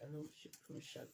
Shalom, shalom, shalom.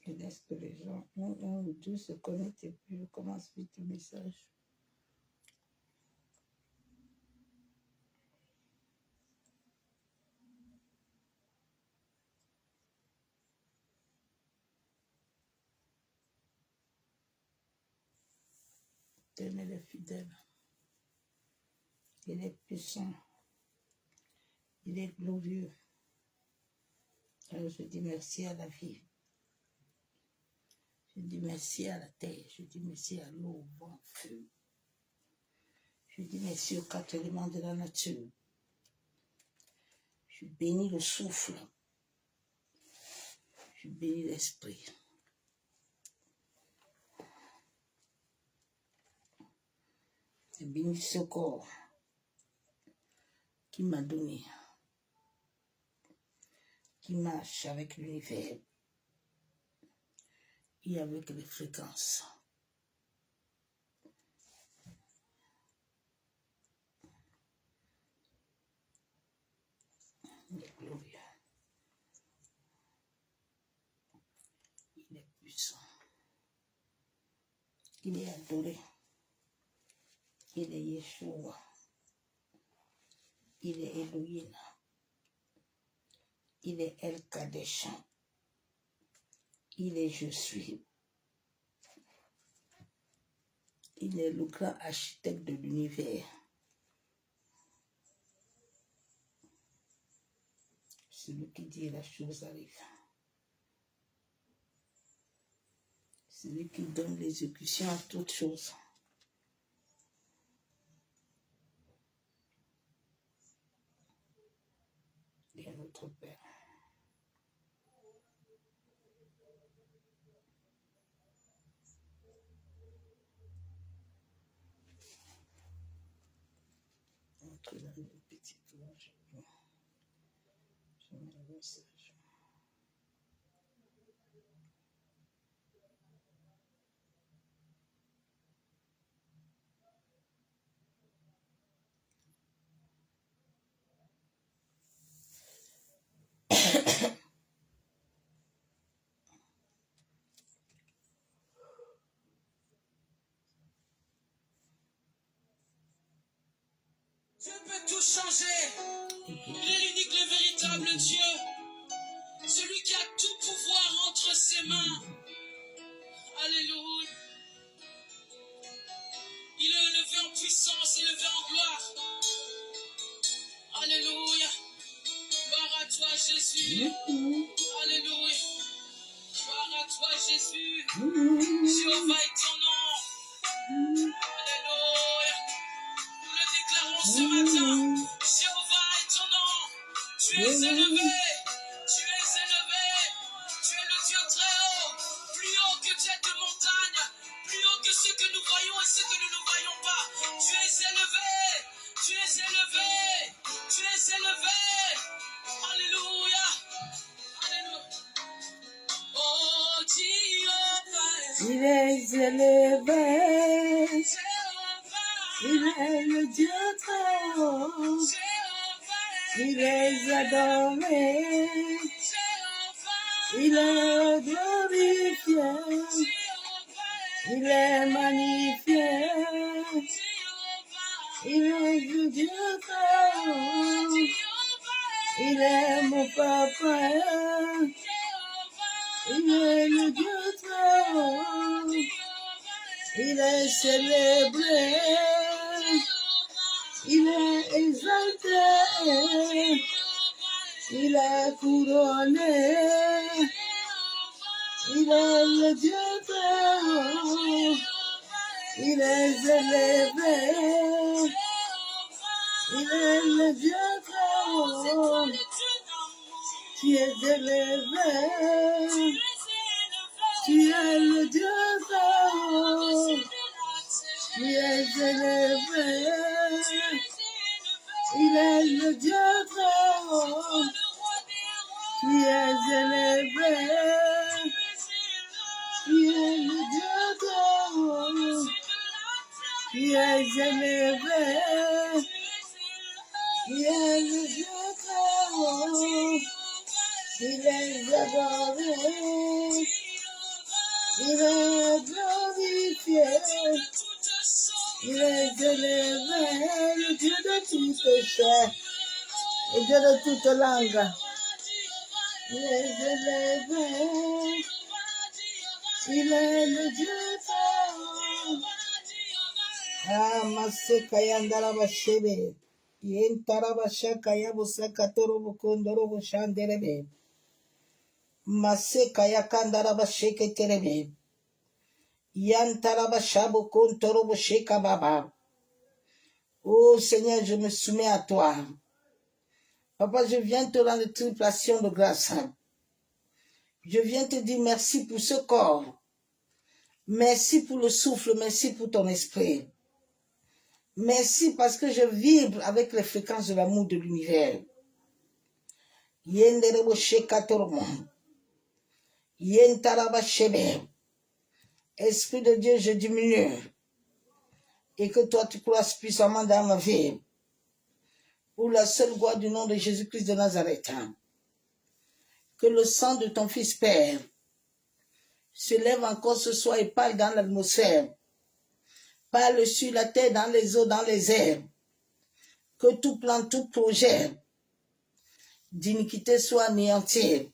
Et laisse que les gens, un ou deux se connectent et puis je commence vite le message. Éternel est fidèle, il est puissant, il est glorieux. Alors je dis merci à la vie, je dis merci à la terre, je dis merci à l'eau, au vent, au feu. Je dis merci aux quatre éléments de la nature. Je bénis le souffle, je bénis l'esprit. Je bénis ce corps qui m'a donné, qui marche avec l'univers et avec les fréquences. Il est glorieux. Il est puissant. Il est adoré. Il est Yeshua. Il est Elohim. Il est El Kadesh. Il est Je suis. Il est le grand architecte de l'univers. Celui qui dit la chose arrive. Celui qui donne l'exécution à toutes choses. Il est notre Père. Entre dans le petit tour, je mets le message. Dieu peut tout changer. Il est l'unique, le véritable Dieu. Celui qui a tout pouvoir entre ses mains. Alléluia. Il est élevé en puissance, élevé en gloire. Alléluia. Gloire à toi, Jésus. Alléluia. Gloire à toi, Jésus. Jéhovah est ton nom. Alléluia. Nous le déclarons ce matin. Jéhovah est ton nom. Tu es élevé. Tu es élevé. Tu es le Dieu très haut. Plus haut que cette montagne. Plus haut que ce que nous voyons et ce que nous ne voyons pas. Tu es élevé. Tu es élevé. Tu es élevé. Alléluia. Alléluia. élevé. Il est le Dieu très haut. Il est adoré. Il est glorifié. Il est magnifié. Il est le Dieu très haut. Il est mon papa. Il est le Dieu très haut. Il est célébré. Il est exalté. Il est couronné. Il est le Dieu très haut. Il est élevé. Il est le Dieu très haut. Tu es élevé. Tu es le Dieu très haut. Tu es élevé. Il est le Dieu très haut. Tu es élevé. Tu es le Dieu très haut. Tu es élevé. Tu es le Dieu très haut. Il est adoré. Il est glorifié. Il est élevé. Le Dieu de toute chair. Le Dieu de toute langue. Il est élevé. Il est le Dieu très haut. Ah, Maseka Yandaraba Shebe. Yentaraba Shaka Yabusaka Torobo Kondorobo Shanderebe. Maseka Yakandaraba Sheke Terebe. Yantaraba Shabo Kontorobo Sheka Baba. Oh Seigneur, je me soumets à toi. Papa, je viens te rendre triple action de grâce. Je viens te dire merci pour ce corps. Merci pour le souffle, merci pour ton esprit. Merci parce que je vibre avec les fréquences de l'amour de l'univers. Yenderebo Shekatormo. Yentaraba Shebe. Esprit de Dieu, je diminue. Et que toi, tu croisses puissamment dans ma vie. Pour la seule gloire du nom de Jésus-Christ de Nazareth. Que le sang de ton Fils Père se lève encore ce soir et parle dans l'atmosphère. Parle sur la terre, dans les eaux, dans les airs. Que tout plan, tout projet d'iniquité soit anéanti.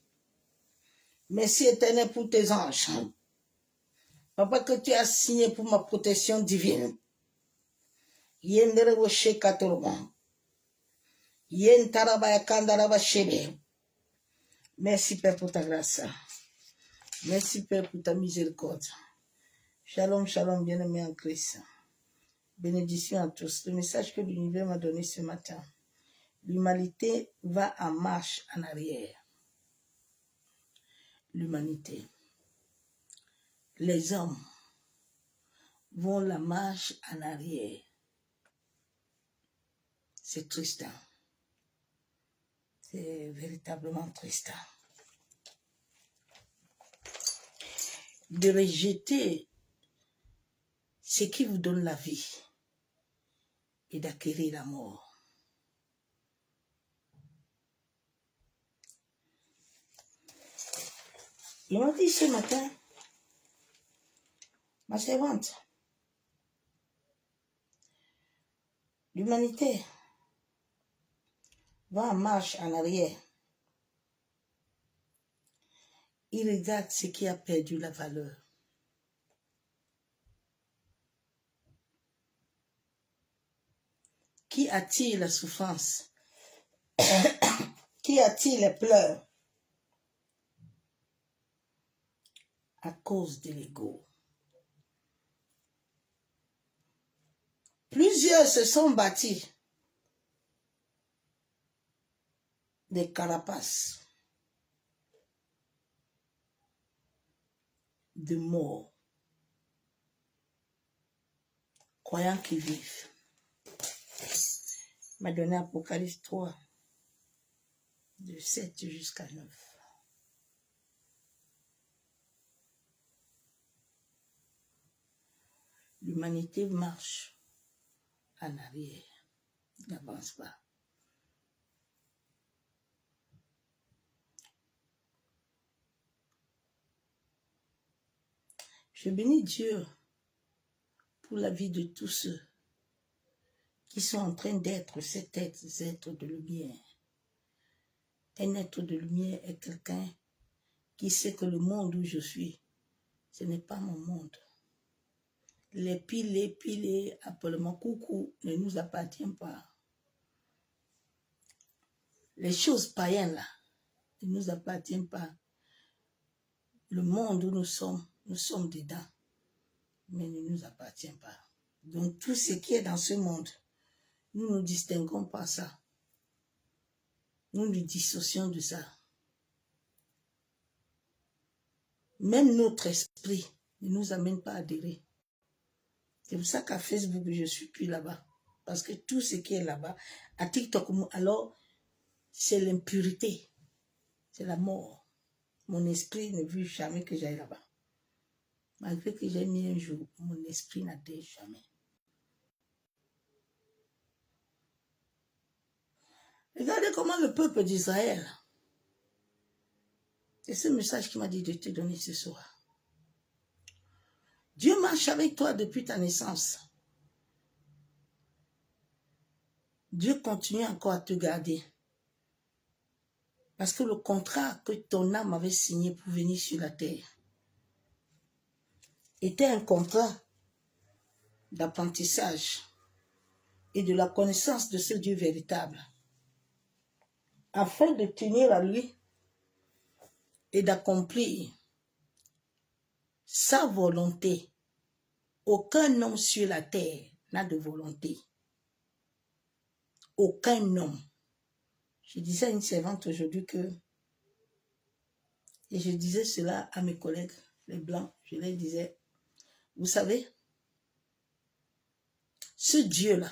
Merci éternel pour tes anges. Papa, que tu as signé pour ma protection divine. Yendere Woshe Katoroban. Yen Tarabaya Kandaraba Shebe. Merci Père pour ta grâce. Merci Père pour ta miséricorde. Shalom, shalom, bien-aimés en Christ. Bénédiction à tous. Le message que l'univers m'a donné ce matin. L'humanité va en marche en arrière. L'humanité. Les hommes vont la marche en arrière. C'est triste. C'est véritablement triste. De rejeter ce qui vous donne la vie et d'acquérir la mort. Il m'a dit ce matin, ma servante, l'humanité va en marche en arrière. Il regarde ce qui a perdu la valeur. Qui attire la souffrance? Qui attire les pleurs? À cause de l'ego. Plusieurs se sont bâtis des carapaces de mort, croyant qu'ils vivent. Il m'a donné Apocalypse 3, de 7 jusqu'à 9. L'humanité marche en arrière, n'avance pas. Je bénis Dieu pour la vie de tous ceux qui sont en train d'être ces êtres de lumière. Un être de lumière est quelqu'un qui sait que le monde où je suis, ce n'est pas mon monde. Les pilés, appellement coucou, ne nous appartiennent pas. Les choses païennes là, ne nous appartiennent pas. Le monde où nous sommes dedans, mais ne nous appartient pas. Donc tout ce qui est dans ce monde, nous ne distinguons pas ça. Nous nous dissocions de ça. Même notre esprit ne nous amène pas à adhérer. C'est pour ça qu'à Facebook, je ne suis plus là-bas. Parce que tout ce qui est là-bas, à TikTok, alors, c'est l'impurité. C'est la mort. Mon esprit ne veut jamais que j'aille là-bas. Malgré que j'ai mis un jour, mon esprit n'adhère jamais. Regardez comment le peuple d'Israël, c'est ce message qui m'a dit de te donner ce soir. Dieu marche avec toi depuis ta naissance. Dieu continue encore à te garder. Parce que le contrat que ton âme avait signé pour venir sur la terre était un contrat d'apprentissage et de la connaissance de ce Dieu véritable, afin de tenir à lui et d'accomplir sa volonté. Aucun homme sur la terre n'a de volonté. Aucun homme. Je disais à une servante aujourd'hui que, et je disais cela à mes collègues, les blancs, je leur disais, vous savez, ce Dieu-là,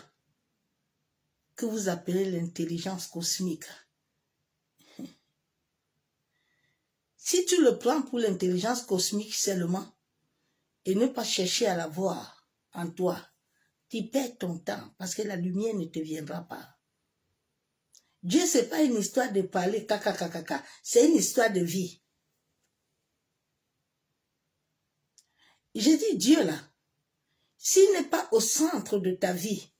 que vous appelez l'intelligence cosmique, si tu le prends pour l'intelligence cosmique seulement, et ne pas chercher à la voir en toi, tu perds ton temps, parce que la lumière ne te viendra pas. Dieu, ce n'est pas une histoire de parler caca, c'est une histoire de vie. J'ai dit Dieu là, s'il n'est pas au centre de ta vie,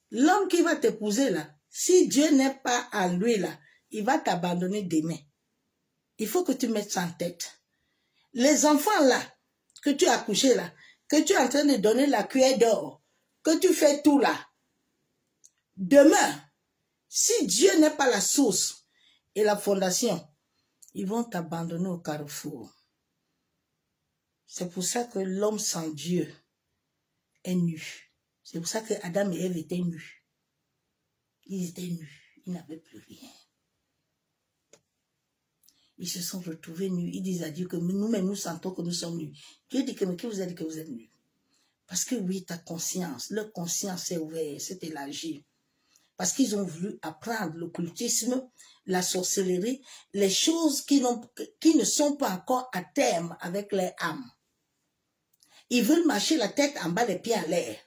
l'homme qui va t'épouser là, si Dieu n'est pas à lui là, il va t'abandonner demain. Il faut que tu mettes ça en tête. Les enfants là, que tu as accouchés là, que tu es en train de donner la cuillère d'or, que tu fais tout là, demain, si Dieu n'est pas la source et la fondation, ils vont t'abandonner au carrefour. C'est pour ça que l'homme sans Dieu est nu. C'est pour ça que Adam et Ève étaient nus. Ils étaient nus. Ils n'avaient plus rien. Ils se sont retrouvés nus. Ils disent à Dieu que nous-mêmes, nous sentons que nous sommes nus. Dieu dit que, mais qui vous a dit que vous êtes nus? Parce que oui, ta conscience, leur conscience s'est ouverte, s'est élargie. Parce qu'ils ont voulu apprendre l'occultisme, la sorcellerie, les choses qui ne sont pas encore à terme avec leur âme. Ils veulent marcher la tête en bas, les pieds en l'air.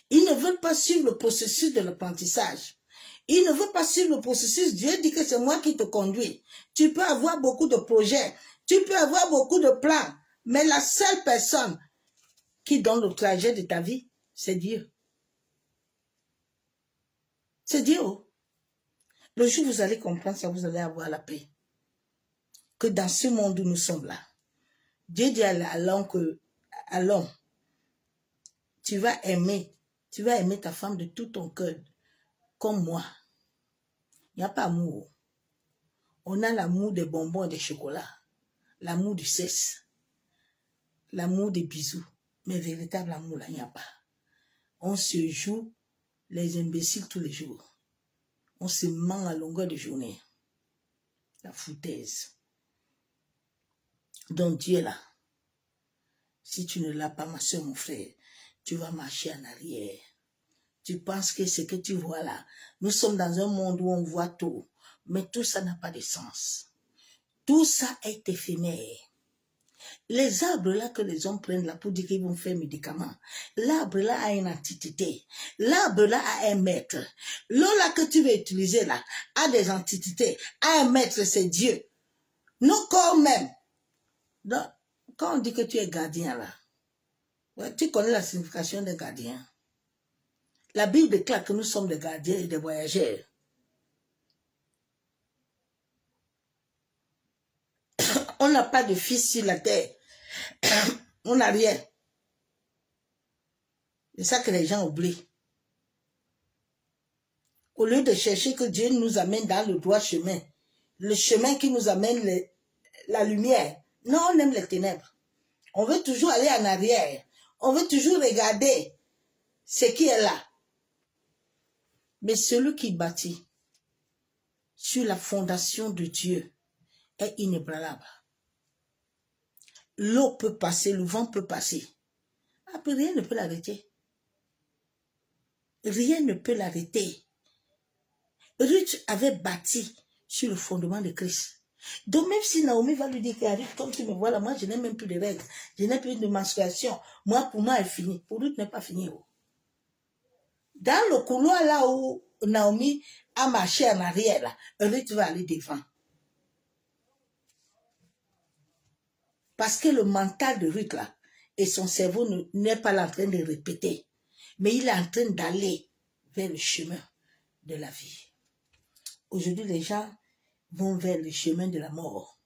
Ils ne veulent pas suivre le processus de l'apprentissage. Ils ne veulent pas suivre le processus. Dieu dit que c'est moi qui te conduis. Tu peux avoir beaucoup de projets. Tu peux avoir beaucoup de plans. Mais la seule personne qui donne le trajet de ta vie, c'est Dieu. C'est Dieu. Le jour où vous allez comprendre ça, vous allez avoir la paix. Que dans ce monde où nous sommes là, Dieu dit à l'homme que, allons, tu vas aimer ta femme de tout ton cœur, comme moi. Il n'y a pas amour. On a l'amour des bonbons et des chocolats, l'amour du sexe, l'amour des bisous. Mais véritable amour, là, il n'y a pas. On se joue les imbéciles tous les jours. On se ment à longueur de journée. La foutaise. Donc Dieu est là. Si tu ne l'as pas, ma soeur, mon frère, tu vas marcher en arrière. Tu penses que ce que tu vois là, nous sommes dans un monde où on voit tout, mais tout ça n'a pas de sens. Tout ça est éphémère. Les arbres là que les hommes prennent là pour dire qu'ils vont faire médicaments, l'arbre là a une entité, l'arbre là a un maître. L'eau là que tu veux utiliser là a des entités, a un maître, c'est Dieu. Nos corps même. Donc, quand on dit que tu es gardien là, ouais, tu connais la signification des gardiens. La Bible déclare que nous sommes des gardiens et des voyageurs. On n'a pas de fils sur la terre. On n'a rien. C'est ça que les gens oublient. Au lieu de chercher que Dieu nous amène dans le droit chemin, le chemin qui nous amène la lumière, non, on aime les ténèbres. On veut toujours aller en arrière. On veut toujours regarder ce qui est là. Mais celui qui bâtit sur la fondation de Dieu est inébranlable. L'eau peut passer, le vent peut passer. Après, rien ne peut l'arrêter. Rien ne peut l'arrêter. Ruth avait bâti sur le fondement de Christ. Donc même si Naomi va lui dire que comme tu me vois là, moi je n'ai même plus de règles, je n'ai plus de menstruation, moi pour moi elle est finie. Pour Ruth n'est pas finie. Dans le couloir là où Naomi a marché en arrière, là, Ruth va aller devant. Parce que le mental de Ruth là, et son cerveau n'est pas là en train de répéter, mais il est en train d'aller vers le chemin de la vie. Aujourd'hui, les gens vont vers le chemin de la mort.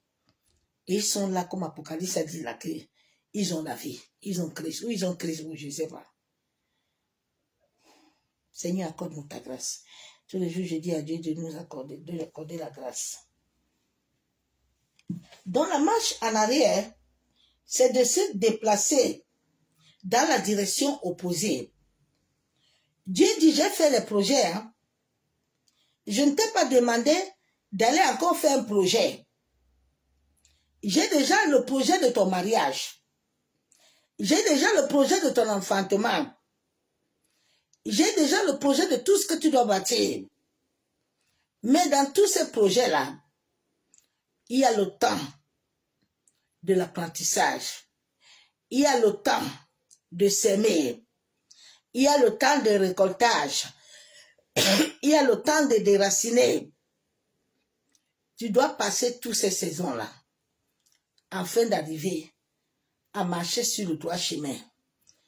Et ils sont là, comme Apocalypse a dit là, qu'ils ont la vie, ils ont Christ, ou ils ont Christ, ou je ne sais pas. Seigneur, accorde-nous ta grâce. Tous les jours, je dis à Dieu de nous accorder, la grâce. Dans la marche en arrière, c'est de se déplacer dans la direction opposée. Dieu dit, j'ai fait les projets. Hein. Je ne t'ai pas demandé d'aller encore faire un projet. J'ai déjà le projet de ton mariage. J'ai déjà le projet de ton enfantement. J'ai déjà le projet de tout ce que tu dois bâtir. Mais dans tous ces projets-là, il y a le temps de l'apprentissage. Il y a le temps de s'aimer. Il y a le temps de récoltage. Il y a le temps de déraciner. Tu dois passer toutes ces saisons-là afin d'arriver à marcher sur le droit chemin.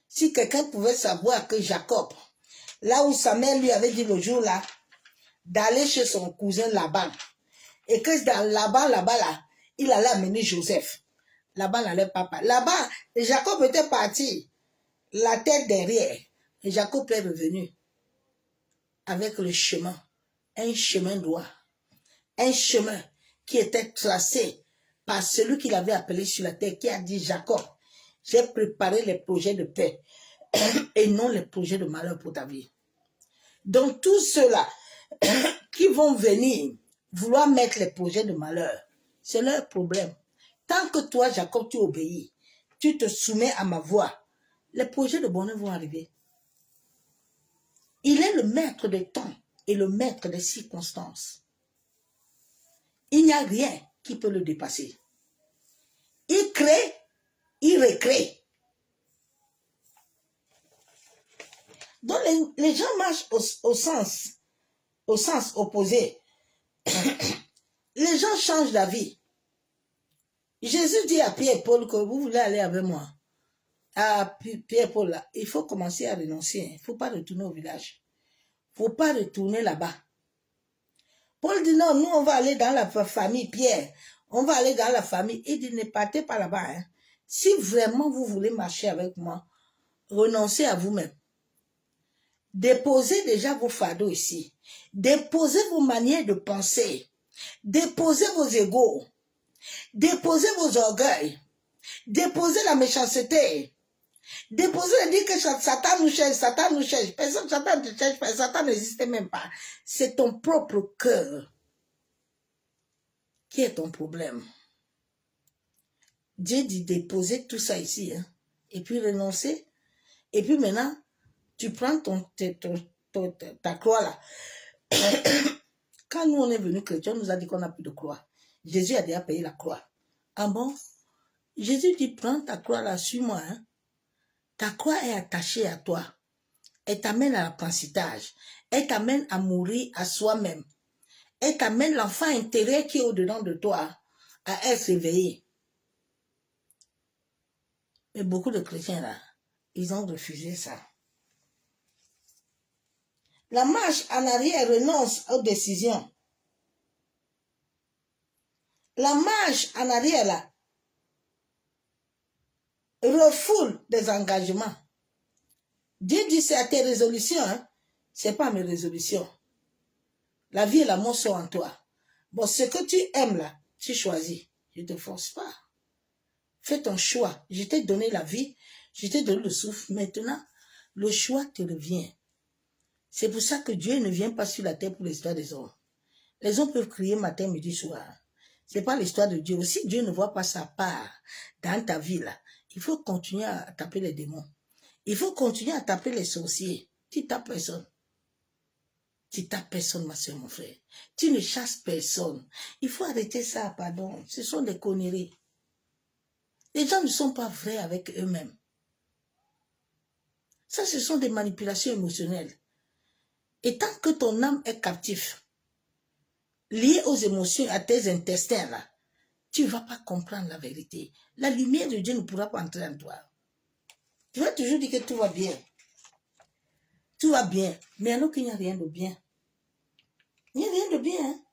Si quelqu'un pouvait savoir que Jacob, là où sa mère lui avait dit le jour-là, d'aller chez son cousin Laban, et que dans Laban, là, il allait amener Joseph. Laban n'allait pas. Là-bas, Jacob était parti, la tête derrière. Et Jacob est revenu avec le chemin, un chemin droit, un chemin qui était tracé par celui qui l'avait appelé sur la terre, qui a dit Jacob, j'ai préparé les projets de paix et non les projets de malheur pour ta vie. Donc tous ceux-là qui vont venir vouloir mettre les projets de malheur, c'est leur problème. Tant que toi, Jacob, tu obéis, tu te soumets à ma voix, les projets de bonheur vont arriver. Il est le maître des temps et le maître des circonstances. Il n'y a rien qui peut le dépasser. Il crée, il recrée. Donc les gens marchent au sens opposé. Les gens changent d'avis. Jésus dit à Pierre et Paul que vous voulez aller avec moi. À Pierre et Paul, là, il faut commencer à renoncer. Il ne faut pas retourner au village. Il ne faut pas retourner là-bas. Paul dit non, nous on va aller dans la famille Pierre. On va aller dans la famille. Il dit ne partez pas là-bas. Hein. Si vraiment vous voulez marcher avec moi, renoncez à vous-même. Déposez déjà vos fardeaux ici. Déposez vos manières de penser. Déposez vos égos. Déposez vos orgueils. Déposez la méchanceté. Déposez et dire que Satan nous cherche, Satan nous cherche. Personne, Satan ne cherche pas, Satan n'existe même pas. C'est ton propre cœur qui est ton problème. Dieu dit déposer tout ça ici. Hein, et puis renoncer. Et puis maintenant, tu prends ta croix là. Quand nous on est venus chrétiens, on nous a dit qu'on n'a plus de croix. Jésus a déjà payé la croix. Ah bon? Jésus dit, prends ta croix là, suis-moi. Hein. Ta croix est attachée à toi. Elle t'amène à l'apprentissage. Elle t'amène à mourir à soi-même. Elle t'amène l'enfant intérieur qui est au-dedans de toi à être éveillé. Mais beaucoup de chrétiens là, ils ont refusé ça. La marche en arrière renonce aux décisions. La marche en arrière là refoule des engagements. Dieu dit c'est à tes résolutions, hein? C'est pas mes résolutions. La vie et la mort sont en toi. Bon, ce que tu aimes là, tu choisis. Je ne te force pas. Fais ton choix. Je t'ai donné la vie, je t'ai donné le souffle. Maintenant, le choix te revient. C'est pour ça que Dieu ne vient pas sur la terre pour l'histoire des hommes. Les hommes peuvent crier matin, midi, soir. Ce n'est pas l'histoire de Dieu. Si Dieu ne voit pas sa part dans ta vie là, il faut continuer à taper les démons. Il faut continuer à taper les sorciers. Tu tapes personne. Tu tapes personne, ma soeur, mon frère. Tu ne chasses personne. Il faut arrêter ça, pardon. Ce sont des conneries. Les gens ne sont pas vrais avec eux-mêmes. Ça, ce sont des manipulations émotionnelles. Et tant que ton âme est captive, liée aux émotions, à tes intestins, là, tu ne vas pas comprendre la vérité. La lumière de Dieu ne pourra pas entrer en toi. Tu vas toujours dire que tout va bien. Tout va bien. Mais alors qu'il n'y a rien de bien. Il n'y a rien de bien. Hein?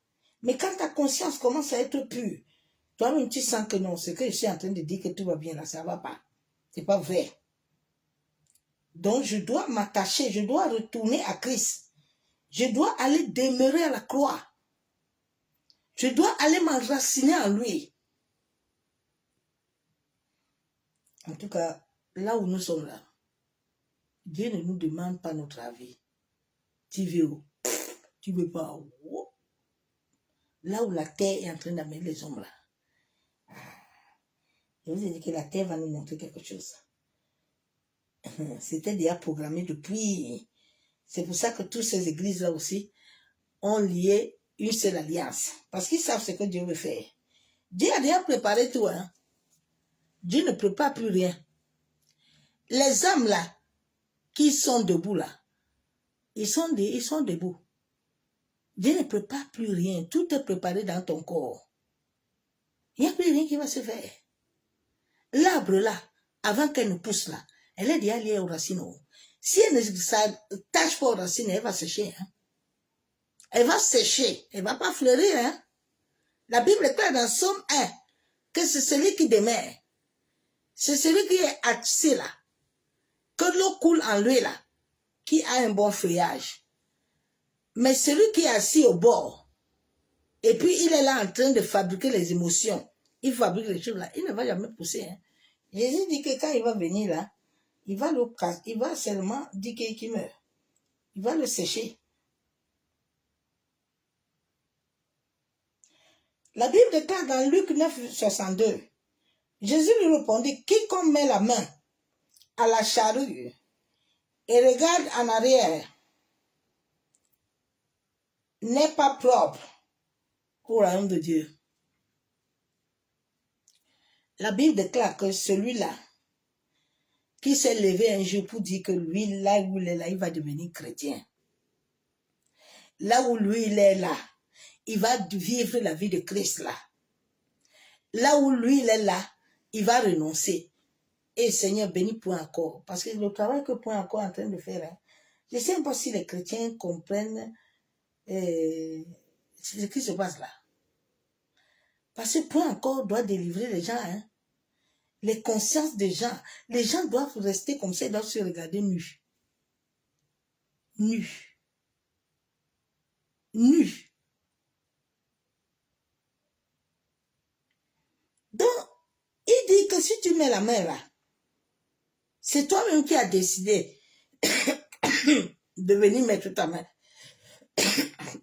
Mais quand ta conscience commence à être pure, toi-même tu sens que non, ce que je suis en train de dire que tout va bien là, ça ne va pas. Ce n'est pas vrai. Donc je dois m'attacher, je dois retourner à Christ. Je dois aller demeurer à la croix. Je dois aller m'enraciner en lui. En tout cas, là où nous sommes là, Dieu ne nous demande pas notre avis. Tu veux où? Tu veux pas où? Là où la terre est en train d'amener les hommes là. Je vous ai dit que la terre va nous montrer quelque chose. C'était déjà programmé depuis. C'est pour ça que toutes ces églises-là aussi ont lié une seule alliance. Parce qu'ils savent ce que Dieu veut faire. Dieu a déjà préparé tout. Hein? Dieu ne prépare plus rien. Les hommes là, qui sont debout là, ils sont debout. Dieu ne prépare plus rien. Tout est préparé dans ton corps. Il n'y a plus rien qui va se faire. L'arbre là, avant qu'elle ne pousse là, elle est déjà liée aux racines. Si elle ne s'attache pas aux racines, elle va sécher. Hein? Elle va sécher. Elle ne va pas fleurir. Hein? La Bible est claire dans Somme 1 que c'est celui qui demeure. C'est celui qui est assis là. Que l'eau coule en lui là. Qui a un bon feuillage. Mais celui qui est assis au bord. Et puis il est là en train de fabriquer les émotions. Il fabrique les choses là. Il ne va jamais pousser. Hein? Jésus dit que quand il va venir là, il va seulement dire qu'il meurt. Il va le sécher. La Bible déclare dans Luc 9, 62. Jésus lui répondit, quiconque met la main à la charrue et regarde en arrière n'est pas propre au royaume de Dieu. La Bible déclare que celui-là qui s'est levé un jour pour dire que lui, là où il est là, il va devenir chrétien. Là où lui, il est là, il va vivre la vie de Christ là. Là où lui, il est là, il va renoncer. Et Seigneur, bénis Point Accord. Parce que le travail que Point Accord est en train de faire, hein, je ne sais pas si les chrétiens comprennent ce qui se passe là. Parce que Point Accord doit délivrer les gens. Hein. Les consciences des gens. Les gens doivent rester comme ça, ils doivent se regarder nus. Nus. Nus. Donc, il dit que si tu mets la main là, c'est toi-même qui as décidé de venir mettre ta main.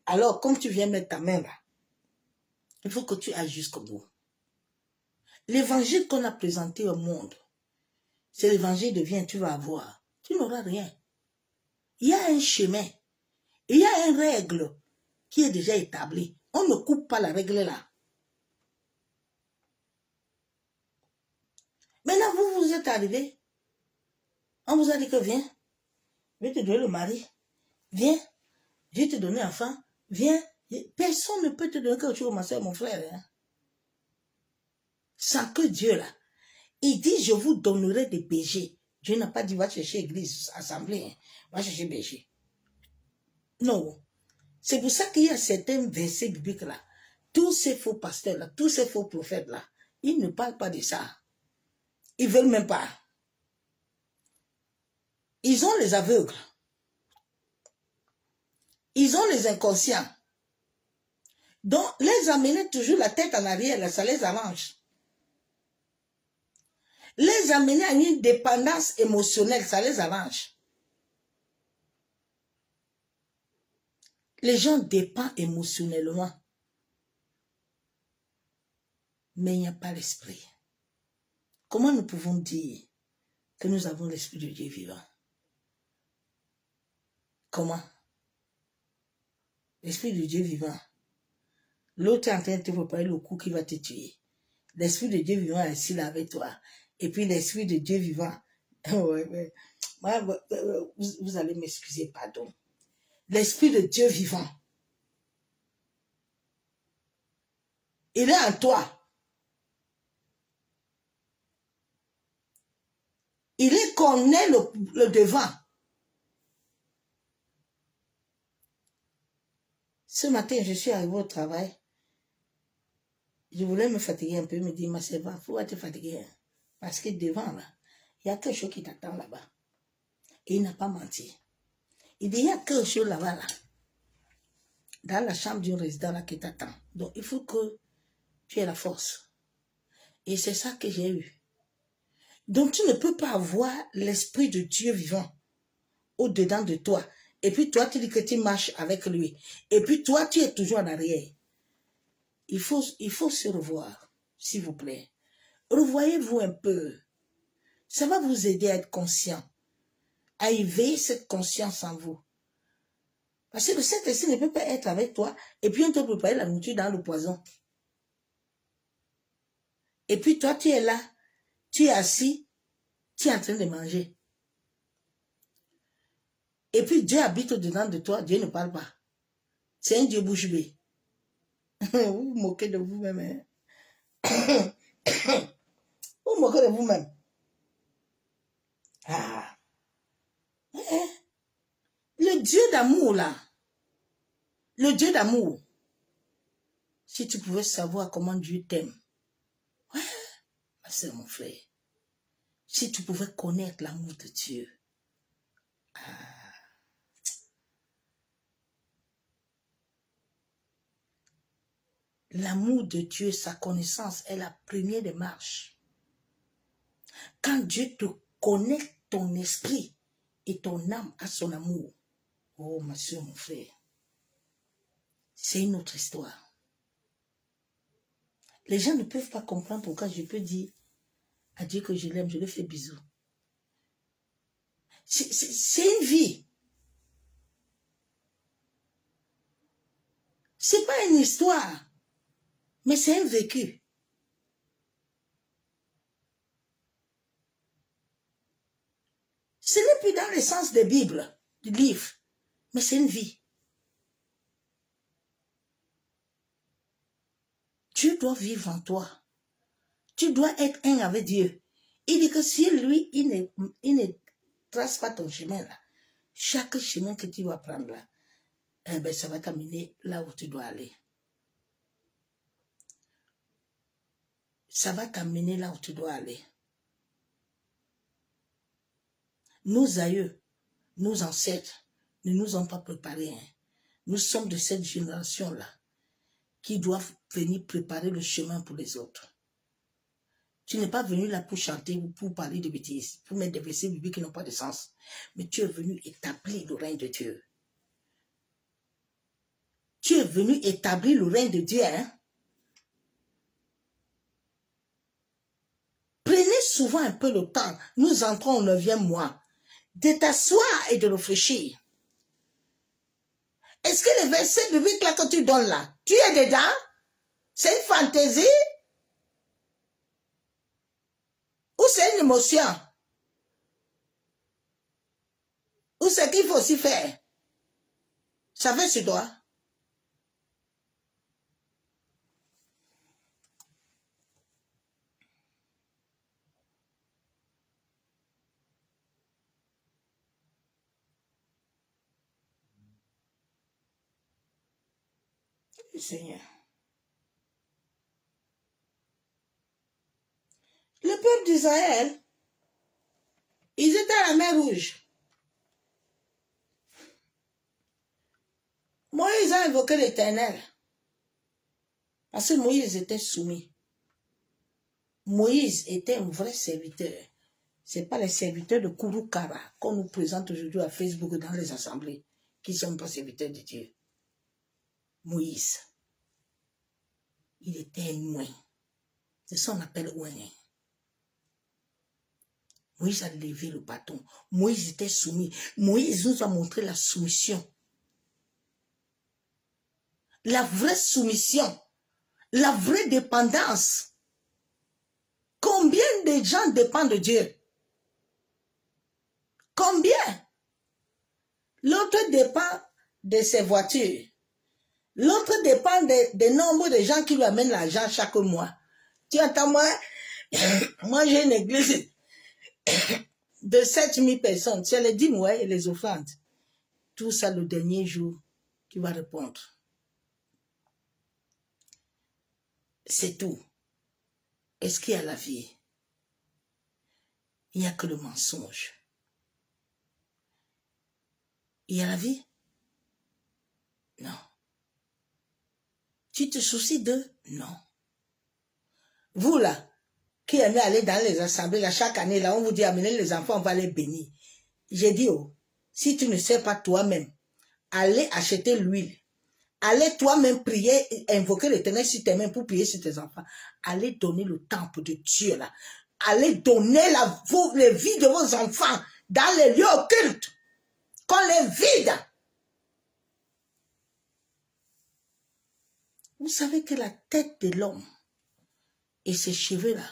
Alors, comme tu viens mettre ta main là, il faut que tu ailles jusqu'au bout. L'évangile qu'on a présenté au monde, c'est l'évangile de viens, tu vas avoir. Tu n'auras rien. Il y a un chemin. Il y a une règle qui est déjà établie. On ne coupe pas la règle là. Maintenant, vous êtes arrivé. On vous a dit que viens. Je vais te donner le mari. Viens. Je vais te donner l'enfant. Viens. Personne ne peut te donner quelque chose, ma soeur, mon frère. Hein. Sans que Dieu, là, il dit, je vous donnerai des bergers. Dieu n'a pas dit, va chercher église, assemblée. Hein. Va chercher berger. Non. C'est pour ça qu'il y a certains versets bibliques là. Tous ces faux pasteurs là, tous ces faux prophètes là, ils ne parlent pas de ça. Ils ne veulent même pas. Ils ont les aveugles. Ils ont les inconscients. Donc, les amener toujours la tête en arrière, là, ça les arrange. Les amener à une dépendance émotionnelle, ça les arrange. Les gens dépendent émotionnellement. Mais il n'y a pas l'esprit. Comment nous pouvons dire que nous avons l'esprit de Dieu vivant? Comment? L'esprit de Dieu vivant. L'autre est en train de te préparer le coup qui va te tuer. L'esprit de Dieu vivant est ici là avec toi. Et puis l'esprit de Dieu vivant. Ouais. Vous allez m'excuser, pardon. L'esprit de Dieu vivant. Il est en toi. Il est connaît le devant. Ce matin, je suis arrivé au travail. Je voulais me fatiguer un peu, me dire, ma servante, il faut être fatigué. Hein? Parce que devant, là, il y a quelque chose qui t'attend là-bas. Et il n'a pas menti. Il dit, il y a quelque chose là-bas, là. Dans la chambre d'un résident là qui t'attend. Donc, il faut que tu aies la force. Et c'est ça que j'ai eu. Donc, tu ne peux pas avoir l'esprit de Dieu vivant au-dedans de toi. Et puis, toi, tu dis que tu marches avec lui. Et puis, toi, tu es toujours en arrière. Il faut se revoir, s'il vous plaît. Revoyez-vous un peu. Ça va vous aider à être conscient, à éveiller cette conscience en vous. Parce que cet esprit ne peut pas être avec toi et puis on te prépare la nourriture dans le poison. Et puis toi, tu es là, tu es assis, tu es en train de manger. Et puis Dieu habite au-dedans de toi, Dieu ne parle pas. C'est un Dieu bouche bée. Vous vous moquez de vous-même. Hein? Vous vous moquez de vous-même. Ah. Le Dieu d'amour là, le Dieu d'amour, si tu pouvais savoir comment Dieu t'aime, ouais, ma soeur, mon frère, si tu pouvais connaître l'amour de Dieu, l'amour de Dieu, sa connaissance est la première démarche. Quand Dieu te connecte ton esprit et ton âme à son amour, oh ma soeur, mon frère, c'est une autre histoire. Les gens ne peuvent pas comprendre pourquoi je peux dire à Dieu que je l'aime, je lui fais bisous. C'est une vie. C'est pas une histoire, mais c'est un vécu. Ce n'est plus dans le sens des Bibles, du livre, mais c'est une vie. Tu dois vivre en toi. Tu dois être un avec Dieu. Il dit que si lui, il ne trace pas ton chemin là, chaque chemin que tu vas prendre là, eh ben, ça va t'amener là où tu dois aller. Ça va t'amener là où tu dois aller. Nos aïeux, nos ancêtres ne nous ont pas préparés. Hein. Nous sommes de cette génération-là qui doivent venir préparer le chemin pour les autres. Tu n'es pas venu là pour chanter ou pour parler de bêtises, pour mettre des versets bibliques qui n'ont pas de sens. Mais tu es venu établir le règne de Dieu. Tu es venu établir le règne de Dieu. Hein? Prenez souvent un peu le temps. Nous entrons au 9e mois. De t'asseoir et de réfléchir. Est-ce que les versets bibliques là que tu donnes là, tu es dedans? C'est une fantaisie? Ou c'est une émotion. Ou c'est qu'il faut aussi faire. Ça fait sur toi. Seigneur. Le peuple d'Israël, ils étaient à la mer Rouge. Moïse a invoqué l'Éternel. Parce que Moïse était soumis. Moïse était un vrai serviteur. Ce n'est pas les serviteurs de Kouroukara qu'on nous présente aujourd'hui à Facebook dans les assemblées qui ne sont pas serviteurs de Dieu. Moïse, il était un ouin. C'est ça qu'on appelle ouin. Moïse a levé le bâton. Moïse était soumis. Moïse nous a montré la soumission. La vraie soumission. La vraie dépendance. Combien de gens dépendent de Dieu? Combien? L'autre dépend de ses voitures. L'autre dépend des nombres de gens qui lui amènent l'argent chaque mois. Tu entends moi? Moi j'ai une église de 7000 personnes. C'est les dîmes et les offrandes. Tout ça le dernier jour qui va répondre. C'est tout. Est-ce qu'il y a la vie? Il n'y a que le mensonge. Il y a la vie? Non. Tu te soucies d'eux? Non. Vous là, qui aimez aller dans les assemblées, là, chaque année, là, on vous dit amenez les enfants, on va les bénir. J'ai dit, oh, si tu ne sais pas toi-même, allez acheter l'huile. Allez toi-même prier, invoquer l'Éternel sur tes mains pour prier sur tes enfants. Allez donner le temple de Dieu là. Allez donner les vies de vos enfants dans les lieux occultes. Qu'on les vide. Vous savez que la tête de l'homme et ses cheveux là,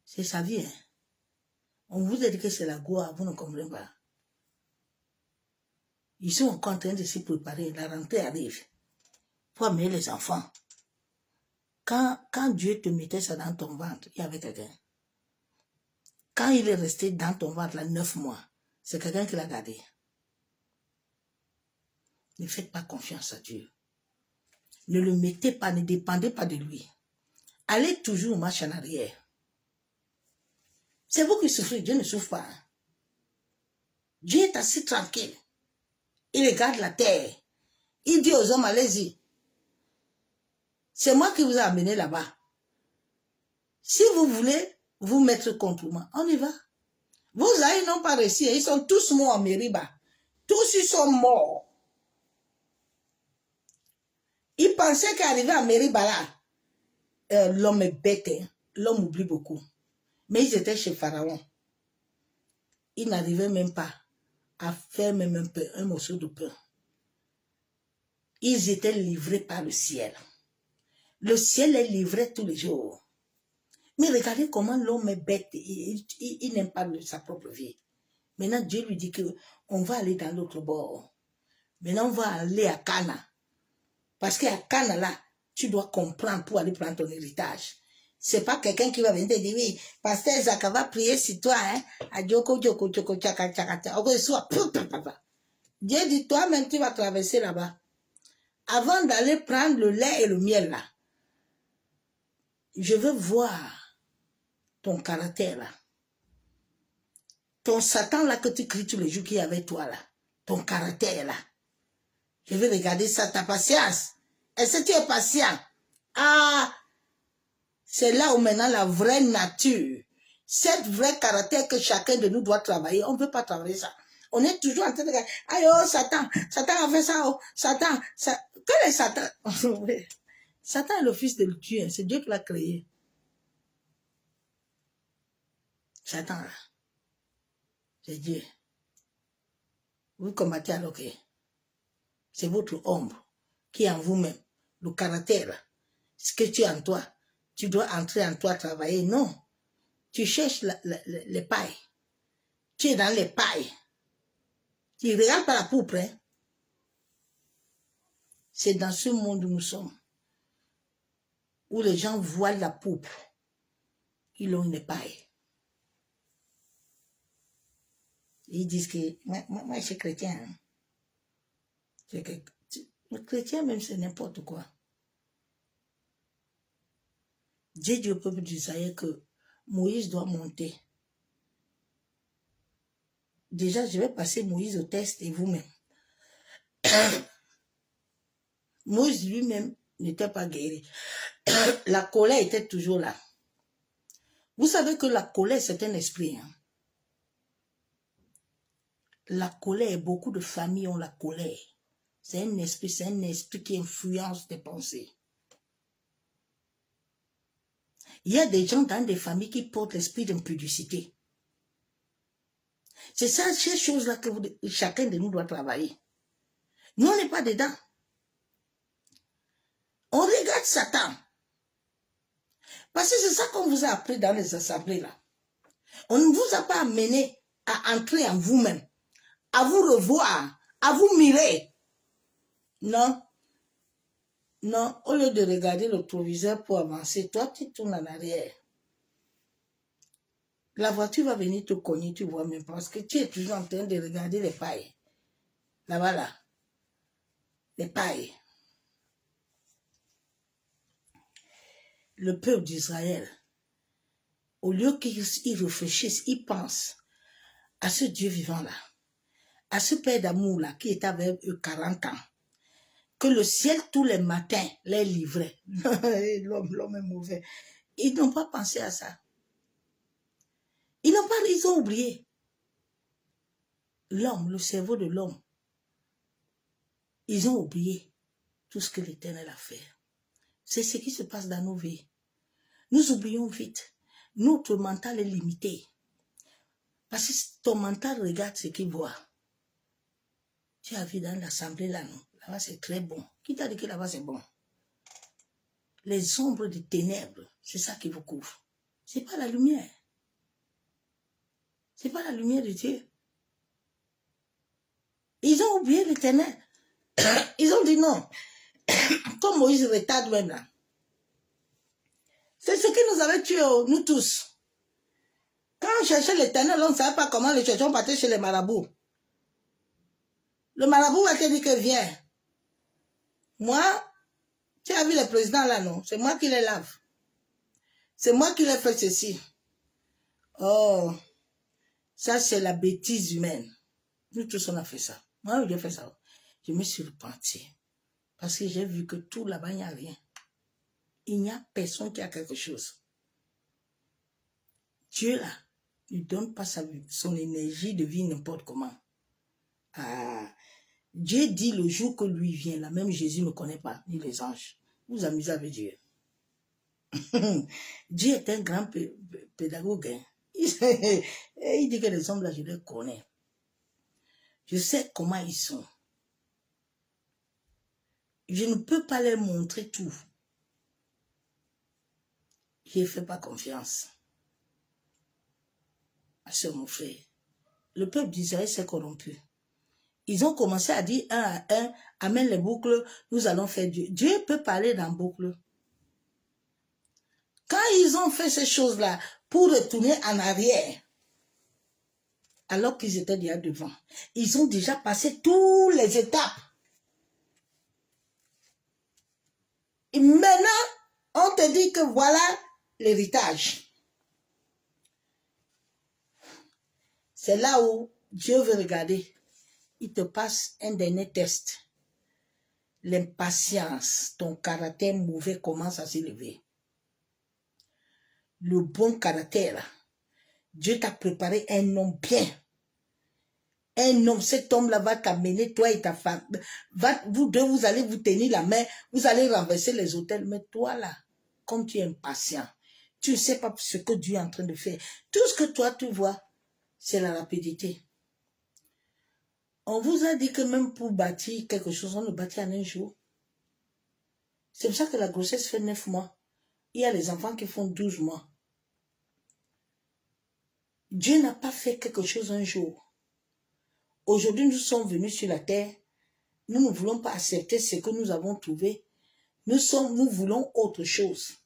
c'est sa vie. Hein? On vous a dit que c'est la gloire, vous ne comprenez pas. Ils sont encore en train de se préparer, la rentrée arrive. Pour amener les enfants. Quand Dieu te mettait ça dans ton ventre, il y avait quelqu'un. Quand il est resté dans ton ventre là 9 mois, c'est quelqu'un qui l'a gardé. Ne faites pas confiance à Dieu. Ne le mettez pas, ne dépendez pas de lui. Allez toujours marche en arrière. C'est vous qui souffrez, Dieu ne souffre pas. Dieu est assez tranquille. Il regarde la terre. Il dit aux hommes, allez-y. C'est moi qui vous ai amené là-bas. Si vous voulez vous mettre contre moi, on y va. Vos aïeux n'ont pas réussi. Ils sont tous morts en Mériba. Tous ils sont morts. Ils pensaient qu'arriver à Mériba là, l'homme est bête. Hein. L'homme oublie beaucoup. Mais ils étaient chez Pharaon. Ils n'arrivaient même pas à faire même un morceau de pain. Ils étaient livrés par le ciel. Le ciel les livrait tous les jours. Mais regardez comment l'homme est bête. Il n'aime pas sa propre vie. Maintenant, Dieu lui dit qu'on va aller dans l'autre bord. Maintenant, on va aller à Cana. Parce qu'à Cana, là, tu dois comprendre pour aller prendre ton héritage. C'est pas quelqu'un qui va venir te dire, oui, pasteur Zaka va prier sur toi, hein. Dieu dit, toi-même, tu vas traverser là-bas. Avant d'aller prendre le lait et le miel, là, je veux voir ton caractère, là. Ton Satan, là, que tu cries tous les jours qui est avec toi, là. Ton caractère, là. Je veux regarder ça, ta patience. Est-ce que tu es patient? Ah, c'est là où maintenant la vraie nature, cette vraie caractère que chacun de nous doit travailler, on ne veut pas travailler ça. On est toujours en train de dire, aïe, oh, Satan a fait ça, oh, Satan. Quel est Satan? Satan est le fils de Dieu, c'est Dieu qui l'a créé. Satan, là, c'est Dieu. Vous combattez alors que c'est votre ombre qui est en vous-même, le caractère, ce que tu as en toi. Tu dois entrer en toi, travailler. Non. Tu cherches les pailles. Tu es dans les pailles. Tu ne regardes pas la poupe. Hein? C'est dans ce monde où nous sommes. Où les gens voient la poupe. Ils ont une paille. Ils disent que moi je suis chrétien. Hein? Le chrétien même c'est n'importe quoi. Dieu dit au peuple d'Israël que Moïse doit monter. Déjà, je vais passer Moïse au test et vous-même. Moïse lui-même n'était pas guéri. La colère était toujours là. Vous savez que la colère, c'est un esprit. Hein? La colère, beaucoup de familles ont la colère. C'est un esprit qui influence tes pensées. Il y a des gens dans des familles qui portent l'esprit d'impudicité. C'est ça, ces choses-là que chacun de nous doit travailler. Nous, on n'est pas dedans. On regarde Satan. Parce que c'est ça qu'on vous a appris dans les assemblées là. On ne vous a pas amené à entrer en vous-même, à vous revoir, à vous mirer. Non. Non, au lieu de regarder le proviseur pour avancer, toi tu tournes en arrière. La voiture va venir te cogner, tu vois même parce que tu es toujours en train de regarder les pailles. Là-bas là. Les pailles. Le peuple d'Israël, au lieu qu'ils réfléchissent, ils pensent à ce Dieu vivant-là, à ce Père d'amour-là qui est avec eux 40 ans, que le ciel tous les matins les livrait. L'homme est mauvais. Ils n'ont pas pensé à ça. Ils ont oublié. L'homme, le cerveau de l'homme. Ils ont oublié tout ce que l'Éternel a fait. C'est ce qui se passe dans nos vies. Nous oublions vite. Notre mental est limité. Parce que ton mental regarde ce qu'il voit. Tu as vu dans l'assemblée là, non? Là-bas, c'est très bon. Qui t'a dit que là-bas, c'est bon? Les ombres des ténèbres, c'est ça qui vous couvre. C'est pas la lumière. C'est pas la lumière de Dieu. Ils ont oublié l'Éternel. Ils ont dit non. Comme Moïse retarde même là. C'est ce qui nous avait tués, nous tous. Quand on cherchait l'Éternel, on ne savait pas comment le chercher, on partait chez les marabouts. Le marabout va te dire que viens. Moi, tu as vu le président là, non? C'est moi qui les lave. C'est moi qui les fais ceci. Oh, ça c'est la bêtise humaine. Nous tous on a fait ça. Moi, j'ai fait ça. Je me suis repenti. Parce que j'ai vu que tout là-bas, il n'y a rien. Il n'y a personne qui a quelque chose. Dieu là, ne donne pas son énergie de vie n'importe comment. Ah, Dieu dit le jour que lui vient, là, même Jésus ne connaît pas, ni les anges. Vous amusez avec Dieu. Dieu est un grand pédagogue. Hein. Il dit que les hommes là, je les connais. Je sais comment ils sont. Je ne peux pas leur montrer tout. Je ne fais pas confiance. Ma soeur, mon frère, le peuple d'Israël s'est corrompu. Ils ont commencé à dire un à un, amène les boucles, nous allons faire Dieu. Dieu peut parler dans boucle. Quand ils ont fait ces choses-là pour retourner en arrière, alors qu'ils étaient déjà devant, ils ont déjà passé toutes les étapes. Et maintenant, on te dit que voilà l'héritage. C'est là où Dieu veut regarder. Il te passe un dernier test. L'impatience, ton caractère mauvais commence à s'élever. Le bon caractère, Dieu t'a préparé un homme bien. Un homme, cet homme-là va t'amener, toi et ta femme. Vous deux, vous allez vous tenir la main, vous allez renverser les autels. Mais toi là, comme tu es impatient, tu ne sais pas ce que Dieu est en train de faire. Tout ce que toi tu vois, c'est la rapidité. On vous a dit que même pour bâtir quelque chose, on le bâtit en un jour. C'est pour ça que la grossesse fait 9 mois. Il y a les enfants qui font 12 mois. Dieu n'a pas fait quelque chose un jour. Aujourd'hui, nous sommes venus sur la terre. Nous ne voulons pas accepter ce que nous avons trouvé. Nous voulons autre chose.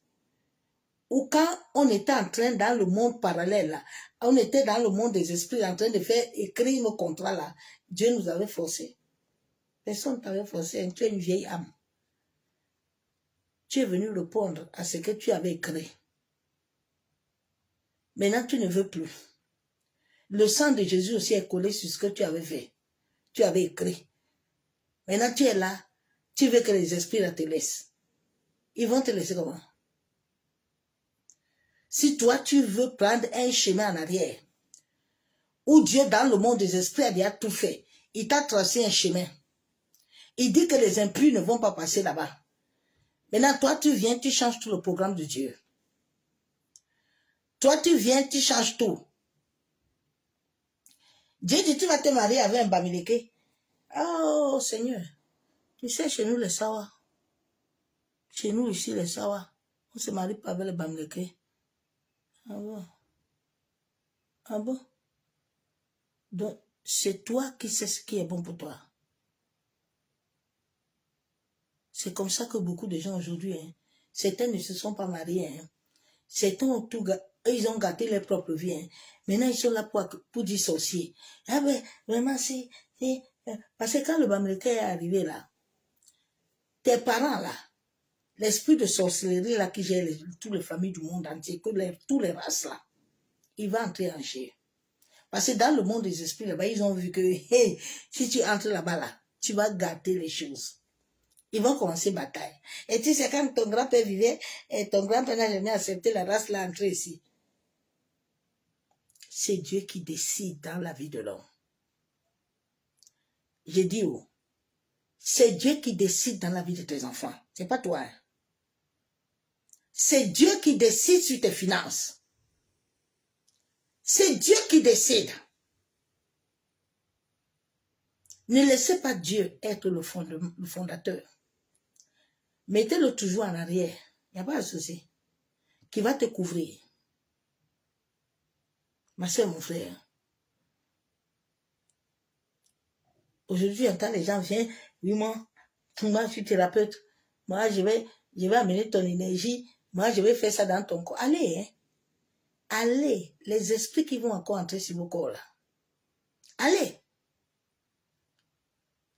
Ou quand on était en train dans le monde parallèle, là, on était dans le monde des esprits en train de faire écrire nos contrats là, Dieu nous avait forcé. Personne ne t'avait forcé, tu es une vieille âme. Tu es venu répondre à ce que tu avais écrit. Maintenant, tu ne veux plus. Le sang de Jésus aussi est collé sur ce que tu avais fait. Tu avais écrit. Maintenant, tu es là. Tu veux que les esprits là te laissent. Ils vont te laisser comment? Si toi, tu veux prendre un chemin en arrière, où Dieu, dans le monde des esprits, a déjà tout fait. Il t'a tracé un chemin. Il dit que les impurs ne vont pas passer là-bas. Maintenant, toi, tu viens, tu changes tout le programme de Dieu. Toi, tu viens, tu changes tout. Dieu dit, tu vas te marier avec un Bamileke. Oh, Seigneur. Tu sais, chez nous, les Sawa. Chez nous, ici, les Sawa. On ne se marie pas avec les Bamileke. Ah bon? Ah bon? Donc, c'est toi qui sais ce qui est bon pour toi. C'est comme ça que beaucoup de gens aujourd'hui, hein, certains ne se sont pas mariés. Hein. Certains ont tout ils ont gâté leur propre vie. Hein. Maintenant, ils sont là pour dissocier. Ah ben, vraiment, c'est... Parce que quand le Bamileke est arrivé là, tes parents là, l'esprit de sorcellerie là qui gère toutes les familles du monde entier, tous les races là, il va entrer en jeu. Parce que dans le monde des esprits là-bas, ils ont vu que hey, si tu entres là-bas là, tu vas gâter les choses. Ils vont commencer bataille. Et tu sais, quand ton grand-père vivait, et ton grand-père n'a jamais accepté la race là entrer ici. C'est Dieu qui décide dans la vie de l'homme. J'ai dit où? C'est Dieu qui décide dans la vie de tes enfants. C'est pas toi. Hein? C'est Dieu qui décide sur tes finances. C'est Dieu qui décide. Ne laissez pas Dieu être le fondateur. Mettez-le toujours en arrière. Il n'y a pas de souci. Qui va te couvrir. Ma soeur, mon frère. Aujourd'hui, j'entends les gens viennent, oui, moi, je suis thérapeute. Moi, je vais amener ton énergie. Moi, je vais faire ça dans ton corps. Allez, hein. Allez. Les esprits qui vont encore entrer sur vos corps, là. Allez.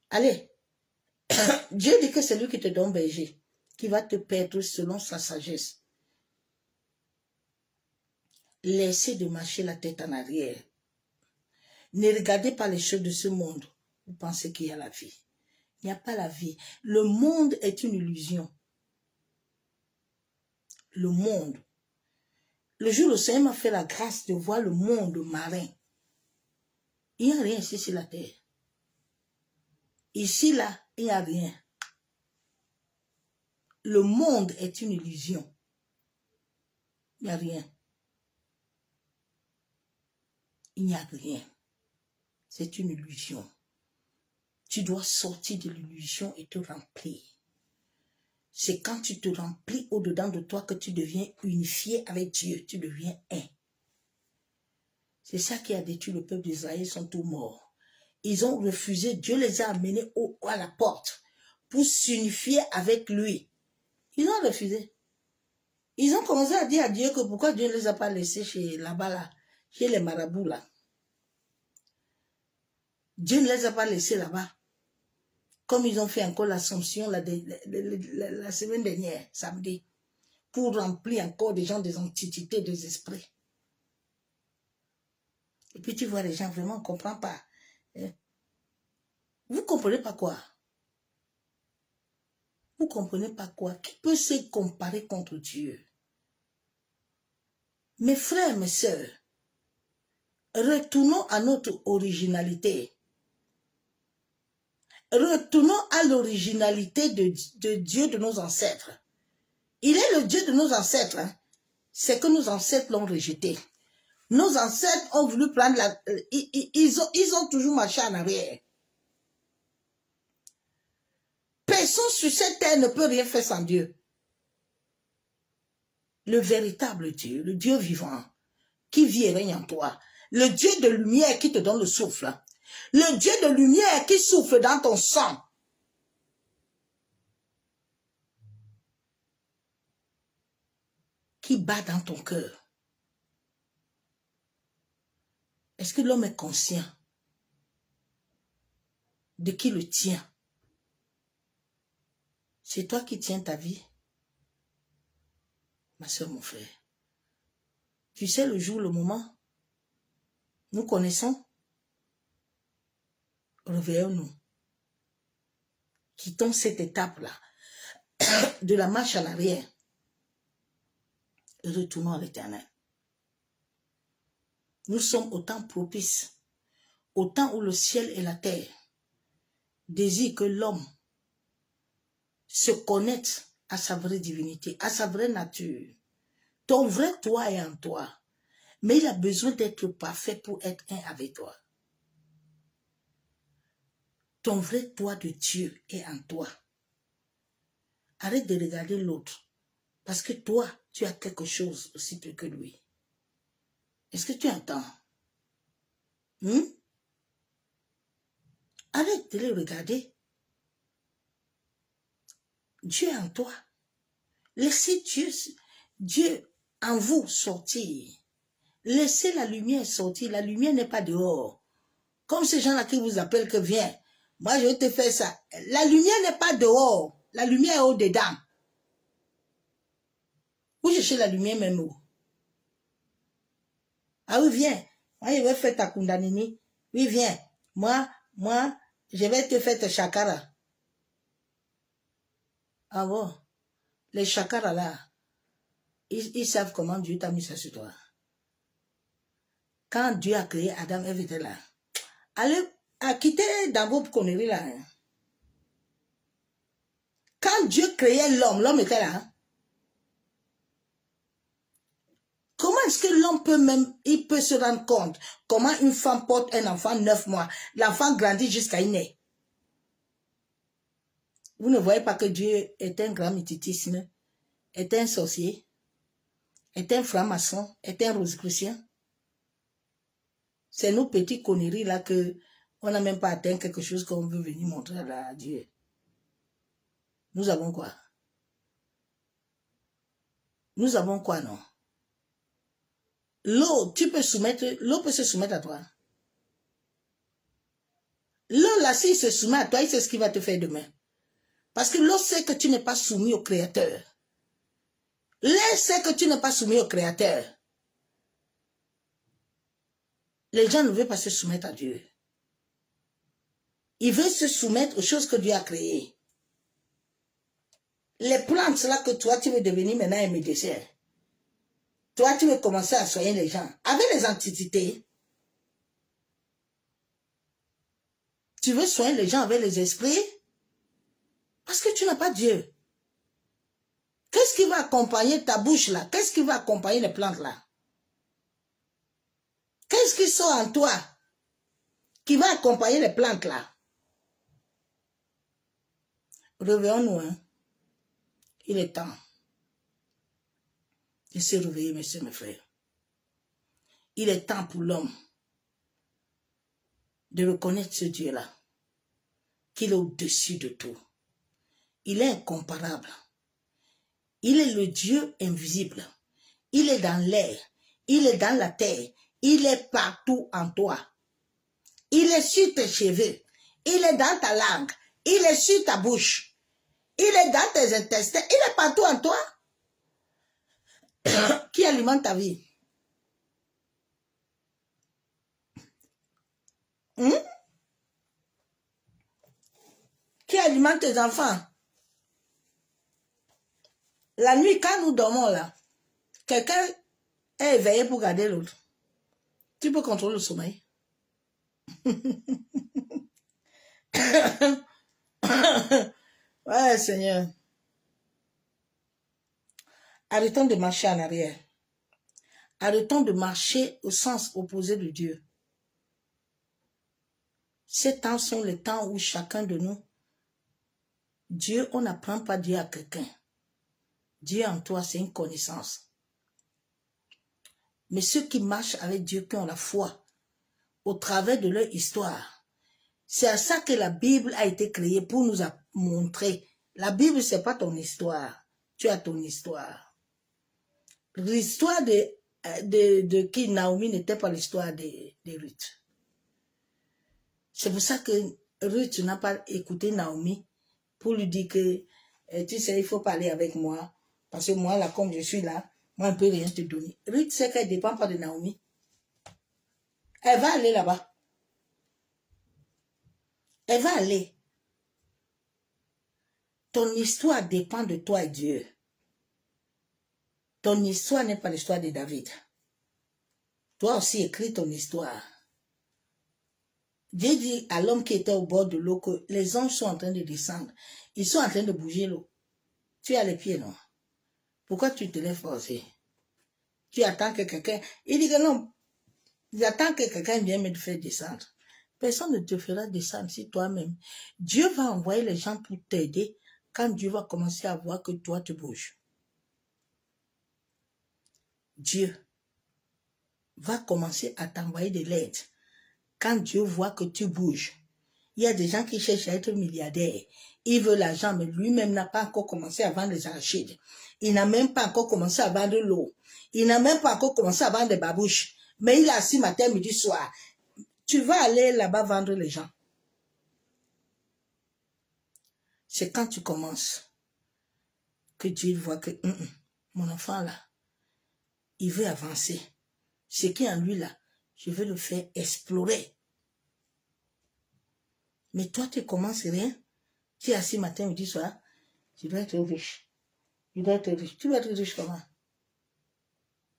Allez. Dieu dit que c'est lui qui te donne berger, qui va te perdre selon sa sagesse. Laissez de marcher la tête en arrière. Ne regardez pas les choses de ce monde. Vous pensez qu'il y a la vie. Il n'y a pas la vie. Le monde est une illusion. Le monde. Le jour où le Seigneur m'a fait la grâce de voir le monde marin. Il n'y a rien ici sur la terre. Ici, là, il n'y a rien. Le monde est une illusion. Il n'y a rien. Il n'y a rien. C'est une illusion. Tu dois sortir de l'illusion et te remplir. C'est quand tu te remplis au-dedans de toi que tu deviens unifié avec Dieu. Tu deviens un. C'est ça qui a détruit le peuple d'Israël. Ils sont tous morts. Ils ont refusé. Dieu les a amenés à la porte pour s'unifier avec lui. Ils ont refusé. Ils ont commencé à dire à Dieu que pourquoi Dieu ne les a pas laissés chez là-bas, là, chez les marabouts là. Dieu ne les a pas laissés là-bas. Comme ils ont fait encore l'Assomption la semaine dernière, samedi, pour remplir encore des gens des antiquités, des esprits. Et puis tu vois les gens vraiment ne comprennent pas. Vous ne comprenez pas quoi? Vous ne comprenez pas quoi? Qui peut se comparer contre Dieu? Mes frères, mes sœurs, retournons à notre originalité. Retournons à l'originalité de Dieu de nos ancêtres. Il est le Dieu de nos ancêtres. Hein. C'est que nos ancêtres l'ont rejeté. Nos ancêtres ont voulu prendre la... Ils ont toujours marché en arrière. Personne sur cette terre ne peut rien faire sans Dieu. Le véritable Dieu, le Dieu vivant, qui vit et règne en toi. Le Dieu de lumière qui te donne le souffle. Le Dieu de lumière qui souffle dans ton sang. Qui bat dans ton cœur. Est-ce que l'homme est conscient de qui le tient? C'est toi qui tiens ta vie. Ma soeur, mon frère. Tu sais le jour, le moment. Nous connaissons. Réveillons-nous. Quittons cette étape-là de la marche en arrière et retournons à l'Éternel. Nous sommes au temps propice, au temps où le ciel et la terre désirent que l'homme se connecte à sa vraie divinité, à sa vraie nature. Ton vrai toi est en toi, mais il a besoin d'être parfait pour être un avec toi. Ton vrai toi de Dieu est en toi. Arrête de regarder l'autre, parce que toi, tu as quelque chose aussi peu que lui. Est-ce que tu entends? Arrête de le regarder. Dieu est en toi. Laissez Dieu en vous sortir. Laissez la lumière sortir. La lumière n'est pas dehors. Comme ces gens-là qui vous appellent que viens. Moi, je vais te faire ça. La lumière n'est pas dehors. La lumière est au-dedans. Vous cherchez la lumière même où? Ah oui, viens. Moi, je vais faire ta Kundalini. Oui, viens. Moi, je vais te faire ta chakra. Ah bon? Les chakras là, ils savent comment Dieu t'a mis ça sur toi. Quand Dieu a créé Adam et Ève était là, allez à quitter dans vos conneries là. Quand Dieu créait l'homme, l'homme était là. Comment est-ce que l'homme peut se rendre compte comment une femme porte un enfant 9 mois, l'enfant grandit jusqu'à une année? Vous ne voyez pas que Dieu est un grand mythicisme, est un sorcier, est un franc-maçon, est un rosicrucien? C'est nos petites conneries là que on n'a même pas atteint quelque chose qu'on veut venir montrer à Dieu. Nous avons quoi? Nous avons quoi, non? L'eau, l'eau peut se soumettre à toi. L'eau là, s'il se soumet à toi, il sait ce qu'il va te faire demain. Parce que l'eau sait que tu n'es pas soumis au Créateur. L'air sait que tu n'es pas soumis au Créateur. Les gens ne veulent pas se soumettre à Dieu. Ils veulent se soumettre aux choses que Dieu a créées. Les plantes là que toi, tu veux devenir maintenant un médecin. Toi, tu veux commencer à soigner les gens. Avec les entités, tu veux soigner les gens avec les esprits parce que tu n'as pas Dieu. Qu'est-ce qui va accompagner ta bouche là? Qu'est-ce qui va accompagner les plantes là? Qu'est-ce qui sort en toi qui va accompagner les plantes là? Réveillons-nous, hein. Il est temps de se réveiller, messieurs, mes frères. Il est temps pour l'homme de reconnaître ce Dieu-là, qu'il est au-dessus de tout. Il est incomparable. Il est le Dieu invisible. Il est dans l'air. Il est dans la terre. Il est partout en toi. Il est sur tes cheveux. Il est dans ta langue. Il est sur ta bouche. Il est dans tes intestins. Il est partout en toi. Qui alimente ta vie? Qui alimente tes enfants? La nuit, quand nous dormons là, quelqu'un est éveillé pour garder l'autre. Tu peux contrôler le sommeil. Ouais, Seigneur. Arrêtons de marcher en arrière. Arrêtons de marcher au sens opposé de Dieu. Ces temps sont les temps où chacun de nous, Dieu, on n'apprend pas Dieu à quelqu'un. Dieu en toi, c'est une connaissance. Mais ceux qui marchent avec Dieu, qui ont la foi, au travers de leur histoire, c'est à ça que la Bible a été créée, pour nous montrer. La Bible, c'est pas ton histoire. Tu as ton histoire. L'histoire de qui Naomi n'était pas l'histoire de Ruth. C'est pour ça que Ruth n'a pas écouté Naomi pour lui dire que, tu sais, il faut parler avec moi. Parce que moi, là, comme je suis là, moi, je ne peux rien te donner. Ruth sait qu'elle ne dépend pas de Naomi. Elle va aller là-bas. Elle va aller. Ton histoire dépend de toi et Dieu. Ton histoire n'est pas l'histoire de David. Toi aussi, écris ton histoire. Dieu dit à l'homme qui était au bord de l'eau que les anges sont en train de descendre. Ils sont en train de bouger l'eau. Tu as les pieds, non? Pourquoi tu te lèves forcé? Tu attends que quelqu'un... Il dit que non. J'attends que quelqu'un vienne me faire descendre. Personne ne te fera descendre si toi-même. Dieu va envoyer les gens pour t'aider quand Dieu va commencer à voir que toi te bouges. Dieu va commencer à t'envoyer de l'aide quand Dieu voit que tu bouges. Il y a des gens qui cherchent à être milliardaires. Ils veulent l'argent, mais lui-même n'a pas encore commencé à vendre les arachides. Il n'a même pas encore commencé à vendre l'eau. Il n'a même pas encore commencé à vendre des babouches. Mais il est assis matin, midi, soir. Tu vas aller là-bas vendre les gens. C'est quand tu commences que Dieu voit que mon enfant là, il veut avancer. Ce qui est en lui là, je veux le faire explorer. Mais toi, tu commences rien. Tu es assis matin, midi, soir. Tu dois être riche. Tu dois être riche. Tu dois être riche comment?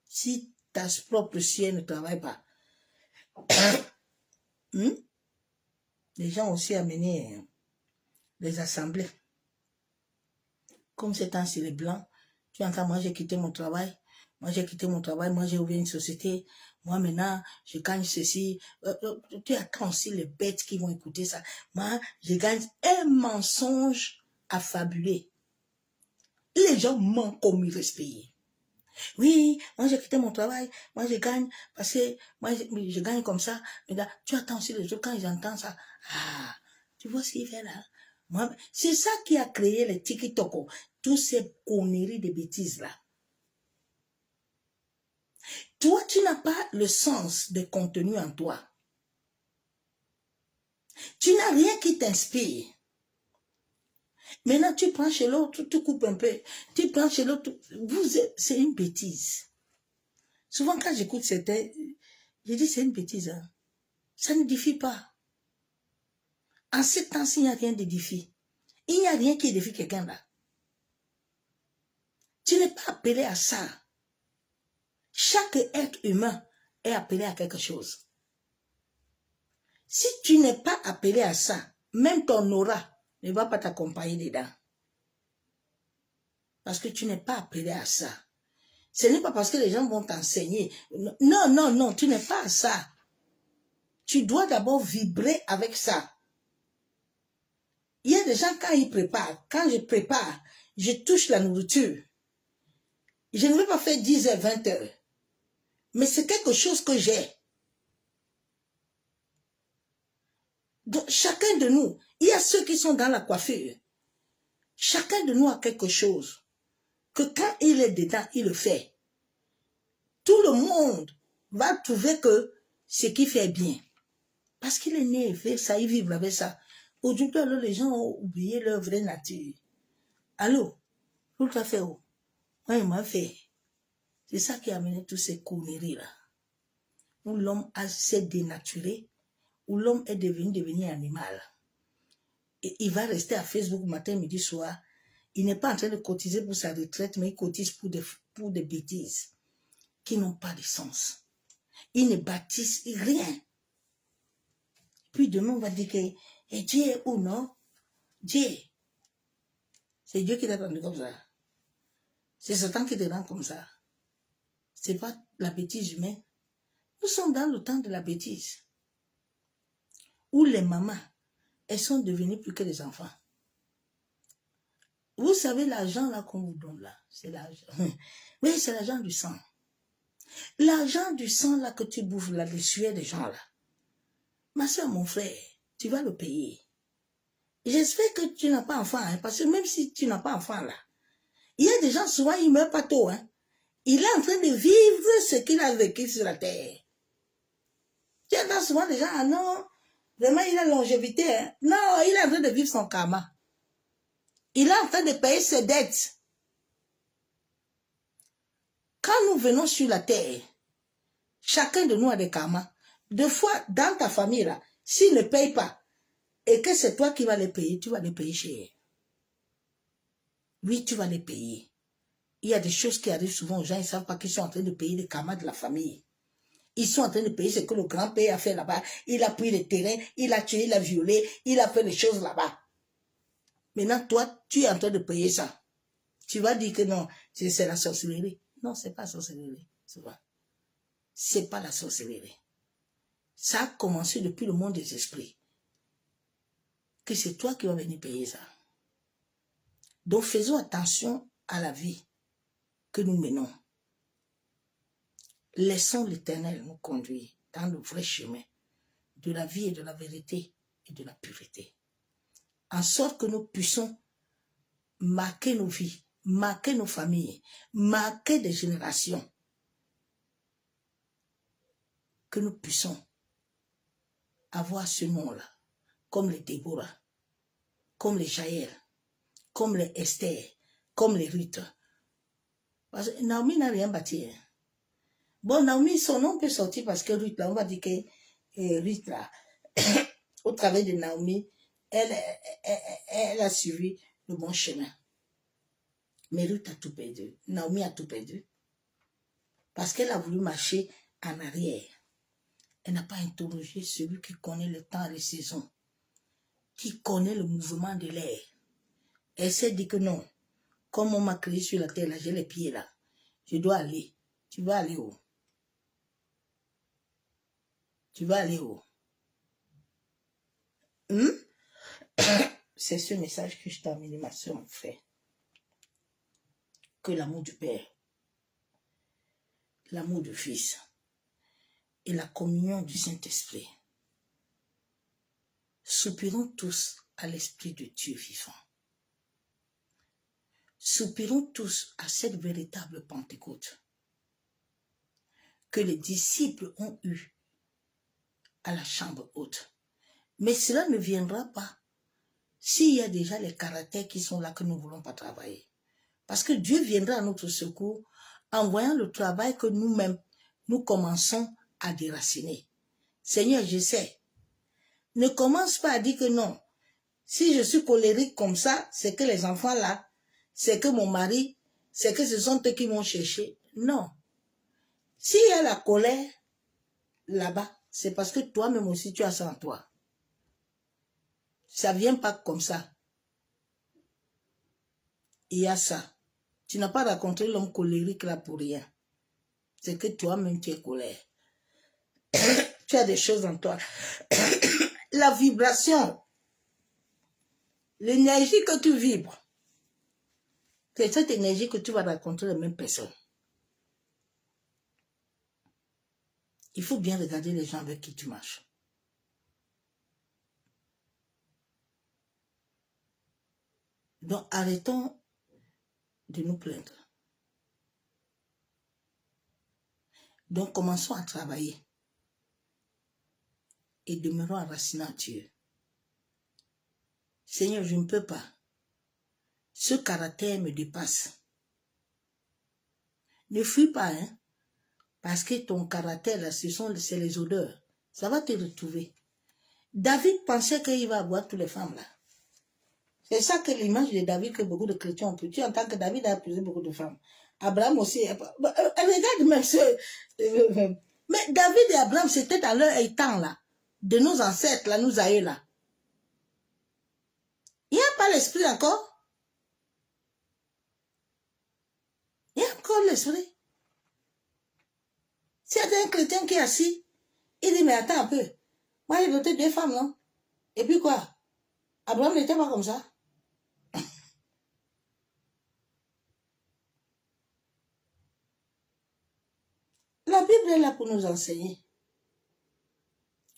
Si ta propre ciel ne travaille pas. Les gens ont aussi amené les assemblées. Comme c'est ainsi les blancs, tu entends, moi j'ai quitté mon travail. Moi j'ai quitté mon travail. Moi j'ai ouvert une société. Moi maintenant, je gagne ceci. Tu attends aussi les bêtes qui vont écouter ça. Moi, je gagne un mensonge affabulé. Les gens mentent comme ils restent payés. Oui, moi j'ai quitté mon travail, moi je gagne, parce que moi je gagne comme ça. Mais là, tu attends aussi les autres quand ils entendent ça. Ah, tu vois ce qu'il fait là? Moi, c'est ça qui a créé les tiki-toko, toutes ces conneries de bêtises là. Toi, tu n'as pas le sens de contenu en toi. Tu n'as rien qui t'inspire. Maintenant, tu prends chez l'autre, tu coupes un peu. Tu prends chez l'autre, c'est une bêtise. Souvent, quand j'écoute certains, je dis c'est une bêtise. Hein. Ça n'édifie pas. En ce temps-ci, il n'y a rien d'édifie. Il n'y a rien qui édifie quelqu'un là. Tu n'es pas appelé à ça. Chaque être humain est appelé à quelque chose. Si tu n'es pas appelé à ça, même ton aura ne va pas t'accompagner dedans. Parce que tu n'es pas appelé à ça. Ce n'est pas parce que les gens vont t'enseigner. Non, non, non, tu n'es pas à ça. Tu dois d'abord vibrer avec ça. Il y a des gens, quand ils préparent, quand je prépare, je touche la nourriture. Je ne vais pas faire 10 heures, 20 heures. Mais c'est quelque chose que j'ai. Donc, chacun de nous, il y a ceux qui sont dans la coiffure. Chacun de nous a quelque chose que quand il est dedans, il le fait. Tout le monde va trouver que ce qu'il fait est bien. Parce qu'il est né, il fait ça, il vit avec ça. Aujourd'hui, les gens ont oublié leur vraie nature. Allô? Tout à fait. Oh. Moi, il m'a fait. C'est ça qui a amené toutes ces conneries-là. Où l'homme s'est dénaturé, où l'homme est devenu animal. Et il va rester à Facebook matin, midi, soir. Il n'est pas en train de cotiser pour sa retraite, mais il cotise pour des bêtises qui n'ont pas de sens. Ils ne bâtissent rien. Puis demain, on va dire que Dieu est où, non? Dieu. C'est Dieu qui t'a rendu comme ça. C'est Satan qui te rend comme ça. C'est pas la bêtise humaine. Nous sommes dans le temps de la bêtise. Où les mamans, elles sont devenues plus que des enfants. Vous savez, l'argent là qu'on vous donne là, c'est l'argent. Oui, c'est l'argent du sang. L'argent du sang là que tu bouffes, là, le sueur des gens là, ma soeur, mon frère, tu vas le payer. J'espère que tu n'as pas enfant, hein, parce que même si tu n'as pas enfant là, il y a des gens, souvent, ils meurent pas tôt. Hein. Il est en train de vivre ce qu'il a vécu sur la terre. Tu entends souvent des gens, ah non, vraiment, il a longévité. Hein. Non, il est en train de vivre son karma. Il est en train de payer ses dettes. Quand nous venons sur la terre, chacun de nous a des karmas. Deux fois, dans ta famille, là, s'il ne paye pas, et que c'est toi qui vas les payer, tu vas les payer cher. Oui, tu vas les payer. Il y a des choses qui arrivent souvent aux gens, ils ne savent pas qu'ils sont en train de payer les karmas de la famille. Ils sont en train de payer ce que le grand-père a fait là-bas. Il a pris les terrains, il a tué, il a violé, il a fait des choses là-bas. Maintenant, toi, tu es en train de payer ça. Tu vas dire que non, c'est la sorcellerie. Non, c'est pas la sorcellerie. C'est pas la sorcellerie. Ça a commencé depuis le monde des esprits. Que c'est toi qui vas venir payer ça. Donc, faisons attention à la vie que nous menons. Laissons l'Éternel nous conduire dans le vrai chemin de la vie et de la vérité et de la pureté. En sorte que nous puissions marquer nos vies, marquer nos familles, marquer des générations. Que nous puissions avoir ce nom-là, comme les Déborah, comme les Jaël, comme les Esther, comme les Ruth. Parce que Naomi n'a rien bâti. Bon, Naomi, son nom peut sortir parce que Ruth, là, on va dire que Ruth, là, au travers de Naomi, elle a suivi le bon chemin. Mais Ruth a tout perdu. Naomi a tout perdu. Parce qu'elle a voulu marcher en arrière. Elle n'a pas interrogé celui qui connaît le temps et les saisons, qui connaît le mouvement de l'air. Elle s'est dit que non, comme on m'a créé sur la terre, là, j'ai les pieds là, je dois aller. Tu vas aller où? Tu vas aller où? C'est ce message que je t'ai amené, ma soeur, mon frère. Que l'amour du Père, l'amour du Fils et la communion du Saint-Esprit, soupirons tous à l'Esprit de Dieu vivant. Soupirons tous à cette véritable Pentecôte que les disciples ont eue à la chambre haute. Mais cela ne viendra pas s'il y a déjà les caractères qui sont là que nous ne voulons pas travailler. Parce que Dieu viendra à notre secours en voyant le travail que nous-mêmes, nous commençons à déraciner. Seigneur, je sais. Ne commence pas à dire que non. Si je suis colérique comme ça, c'est que les enfants là, c'est que mon mari, c'est que ce sont eux qui m'ont cherché. Non. S'il y a la colère là-bas, c'est parce que toi-même aussi tu as ça en toi. Ça ne vient pas comme ça. Il y a ça. Tu n'as pas rencontré l'homme colérique là pour rien. C'est que toi-même tu es colère. Tu as des choses en toi. La vibration, l'énergie que tu vibres, c'est cette énergie que tu vas rencontrer les mêmes personnes. Il faut bien regarder les gens avec qui tu marches. Donc arrêtons de nous plaindre. Donc commençons à travailler et demeurons enracinés en Dieu. Seigneur, je ne peux pas. Ce caractère me dépasse. Ne fuis pas, hein, parce que ton caractère, là, c'est les odeurs. Ça va te retrouver. David pensait qu'il va avoir toutes les femmes, là. C'est ça que l'image de David que beaucoup de chrétiens ont pris. Tu entends que David a épousé beaucoup de femmes. Abraham aussi. Regarde même ce... Mais David et Abraham, c'était dans leur état, là. De nos ancêtres, là, nos aïeux, là. Il n'y a pas l'esprit encore. Il y a encore l'esprit. S'il y a un chrétien qui est assis, il dit, mais attends un peu. Moi, j'ai doté 2 femmes, non? Et puis quoi? Abraham n'était pas comme ça. La Bible est là pour nous enseigner.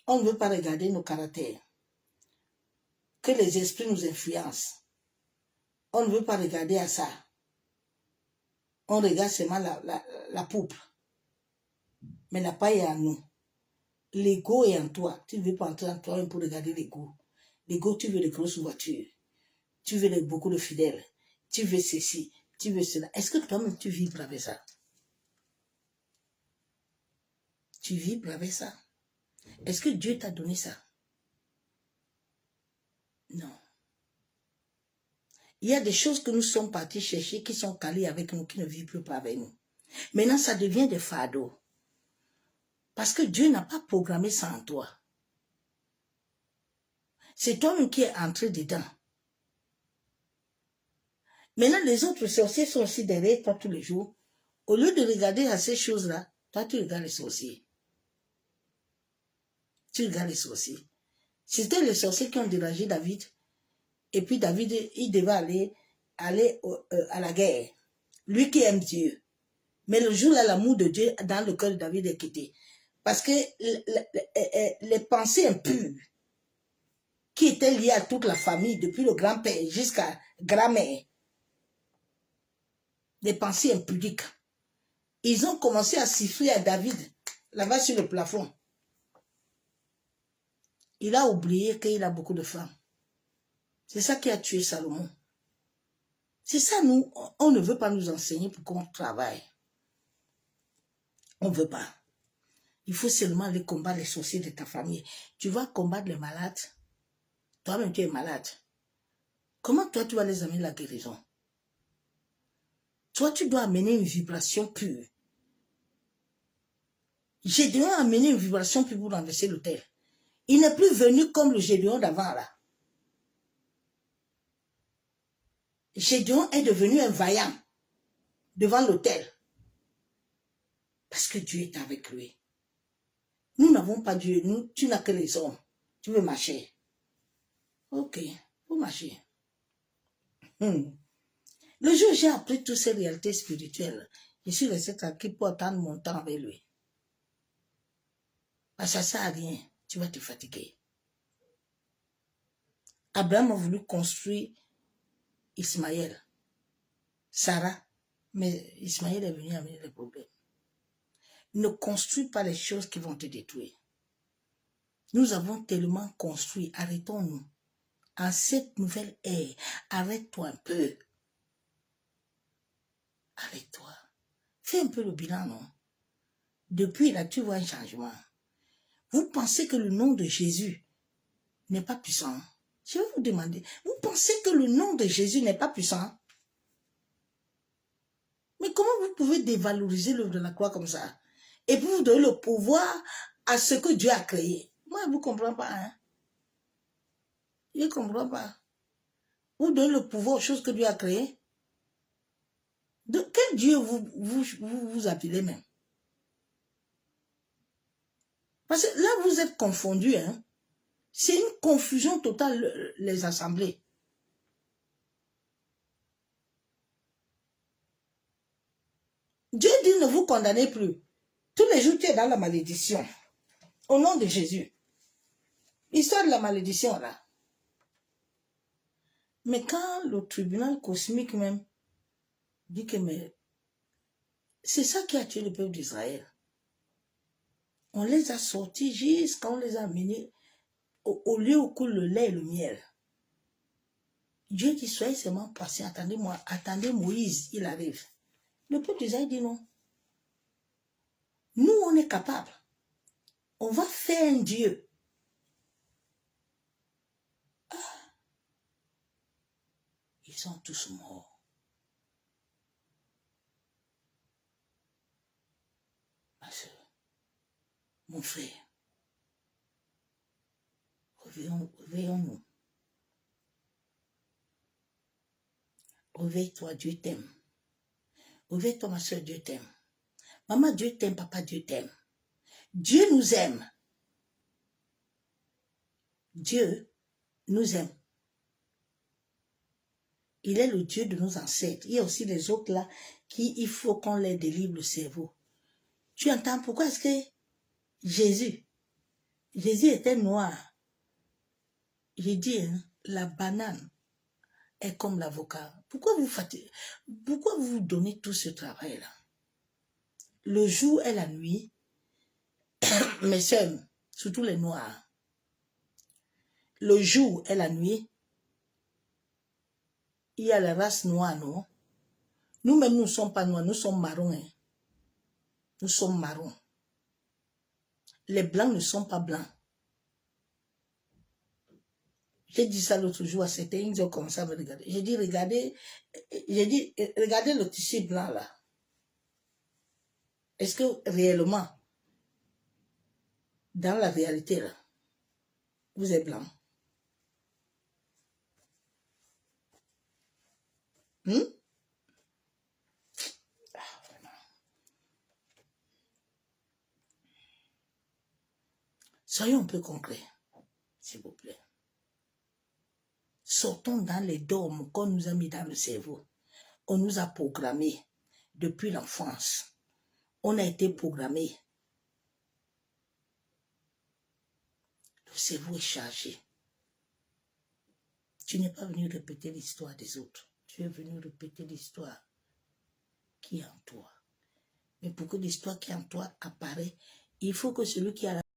On ne veut pas regarder nos caractères. Que les esprits nous influencent. On ne veut pas regarder à ça. On regarde seulement la poupe. Mais la paille est en nous. L'ego est en toi. Tu ne veux pas entrer en toi pour regarder l'ego. L'ego, tu veux les grosses voitures. Tu veux beaucoup de fidèles. Tu veux ceci. Tu veux cela. Est-ce que toi-même tu vibres avec ça? Tu vibres avec ça? Est-ce que Dieu t'a donné ça? Non. Il y a des choses que nous sommes partis chercher qui sont calées avec nous, qui ne vibrent pas avec nous. Maintenant, ça devient des fardeaux. Parce que Dieu n'a pas programmé ça en toi. C'est toi-même qui es entré dedans. Maintenant, les autres sorciers sont aussi derrière toi tous les jours. Au lieu de regarder à ces choses-là, toi, tu regardes les sorciers. Tu regardes les sorciers. C'était les sorciers qui ont dérangé David. Et puis David, il devait aller à la guerre. Lui qui aime Dieu. Mais le jour-là, l'amour de Dieu dans le cœur de David est quitté. Parce que les pensées impures qui étaient liées à toute la famille, depuis le grand-père jusqu'à grand-mère, les pensées impudiques, ils ont commencé à siffler à David, là-bas sur le plafond. Il a oublié qu'il a beaucoup de femmes. C'est ça qui a tué Salomon. C'est ça, nous, on ne veut pas nous enseigner pour qu'on travaille. On ne veut pas. Il faut seulement aller combattre les sorciers de ta famille. Tu vas combattre les malades. Toi-même, tu es malade. Comment toi, tu vas les amener la guérison? Toi, tu dois amener une vibration pure. Gédéon a amené une vibration pure pour renverser l'autel. Il n'est plus venu comme le Gédéon d'avant là. Gédéon est devenu un vaillant devant l'autel. Parce que Dieu est avec lui. Nous n'avons pas Dieu. Nous, tu n'as que les hommes. Tu veux marcher. Ok, faut marcher. Le jour où j'ai appris toutes ces réalités spirituelles, je suis resté tranquille pour attendre mon temps avec lui. Parce que ça ne sert à rien. Tu vas te fatiguer. Abraham a voulu construire Ismaël, Sarah, mais Ismaël est venu amener les problèmes. Ne construis pas les choses qui vont te détruire. Nous avons tellement construit, arrêtons-nous. En cette nouvelle ère, arrête-toi un peu. Arrête-toi. Fais un peu le bilan, non? Depuis là, tu vois un changement. Vous pensez que le nom de Jésus n'est pas puissant? Je vais vous demander, vous pensez que le nom de Jésus n'est pas puissant? Mais comment vous pouvez dévaloriser l'œuvre de la croix comme ça? Et puis vous donnez le pouvoir à ce que Dieu a créé. Moi, je ne comprends pas. Hein? Je ne comprends pas. Vous donnez le pouvoir aux choses que Dieu a créées. De quel Dieu vous appelez même? Parce que là, vous êtes confondus. Hein? C'est une confusion totale, les assemblées. Dieu dit ne vous condamnez plus. Tous les jours, tu es dans la malédiction. Au nom de Jésus. L'histoire de la malédiction, là. Mais quand le tribunal cosmique même dit que c'est ça qui a tué le peuple d'Israël. On les a sortis jusqu'à on les a amenés au lieu où coule le lait et le miel. Dieu dit, soyez seulement patient, attendez-moi, attendez Moïse, il arrive. Le peuple d'Israël dit non. Nous, on est capable. On va faire un Dieu. Ah. Ils sont tous morts. Ma soeur, mon frère, réveillons-nous. Réveille-toi, Dieu t'aime. Réveille-toi, ma soeur, Dieu t'aime. Maman, Dieu t'aime, papa, Dieu t'aime. Dieu nous aime. Dieu nous aime. Il est le Dieu de nos ancêtres. Il y a aussi les autres là qui, il faut qu'on les délivre le cerveau. Tu entends pourquoi est-ce que Jésus était noir. J'ai dit, hein, la banane est comme l'avocat. Pourquoi vous donnez tout ce travail-là? Le jour et la nuit, mes sœurs, surtout les noirs, le jour et la nuit, il y a la race noire, non? Nous-mêmes, nous ne sommes pas noirs, nous sommes marrons. Hein. Nous sommes marrons. Les blancs ne sont pas blancs. J'ai dit ça l'autre jour à certains, ils ont commencé à me regarder. J'ai dit, regardez le tissu blanc là. Est-ce que réellement, dans la réalité là, vous êtes blanc? Soyons un peu concrets, s'il vous plaît. Sortons dans les dômes qu'on nous a mis dans le cerveau. On nous a programmés depuis l'enfance. On a été programmés. Le cerveau est chargé. Tu n'es pas venu répéter l'histoire des autres. Tu es venu répéter l'histoire qui est en toi. Mais pour que l'histoire qui est en toi apparaît, il faut que celui qui a la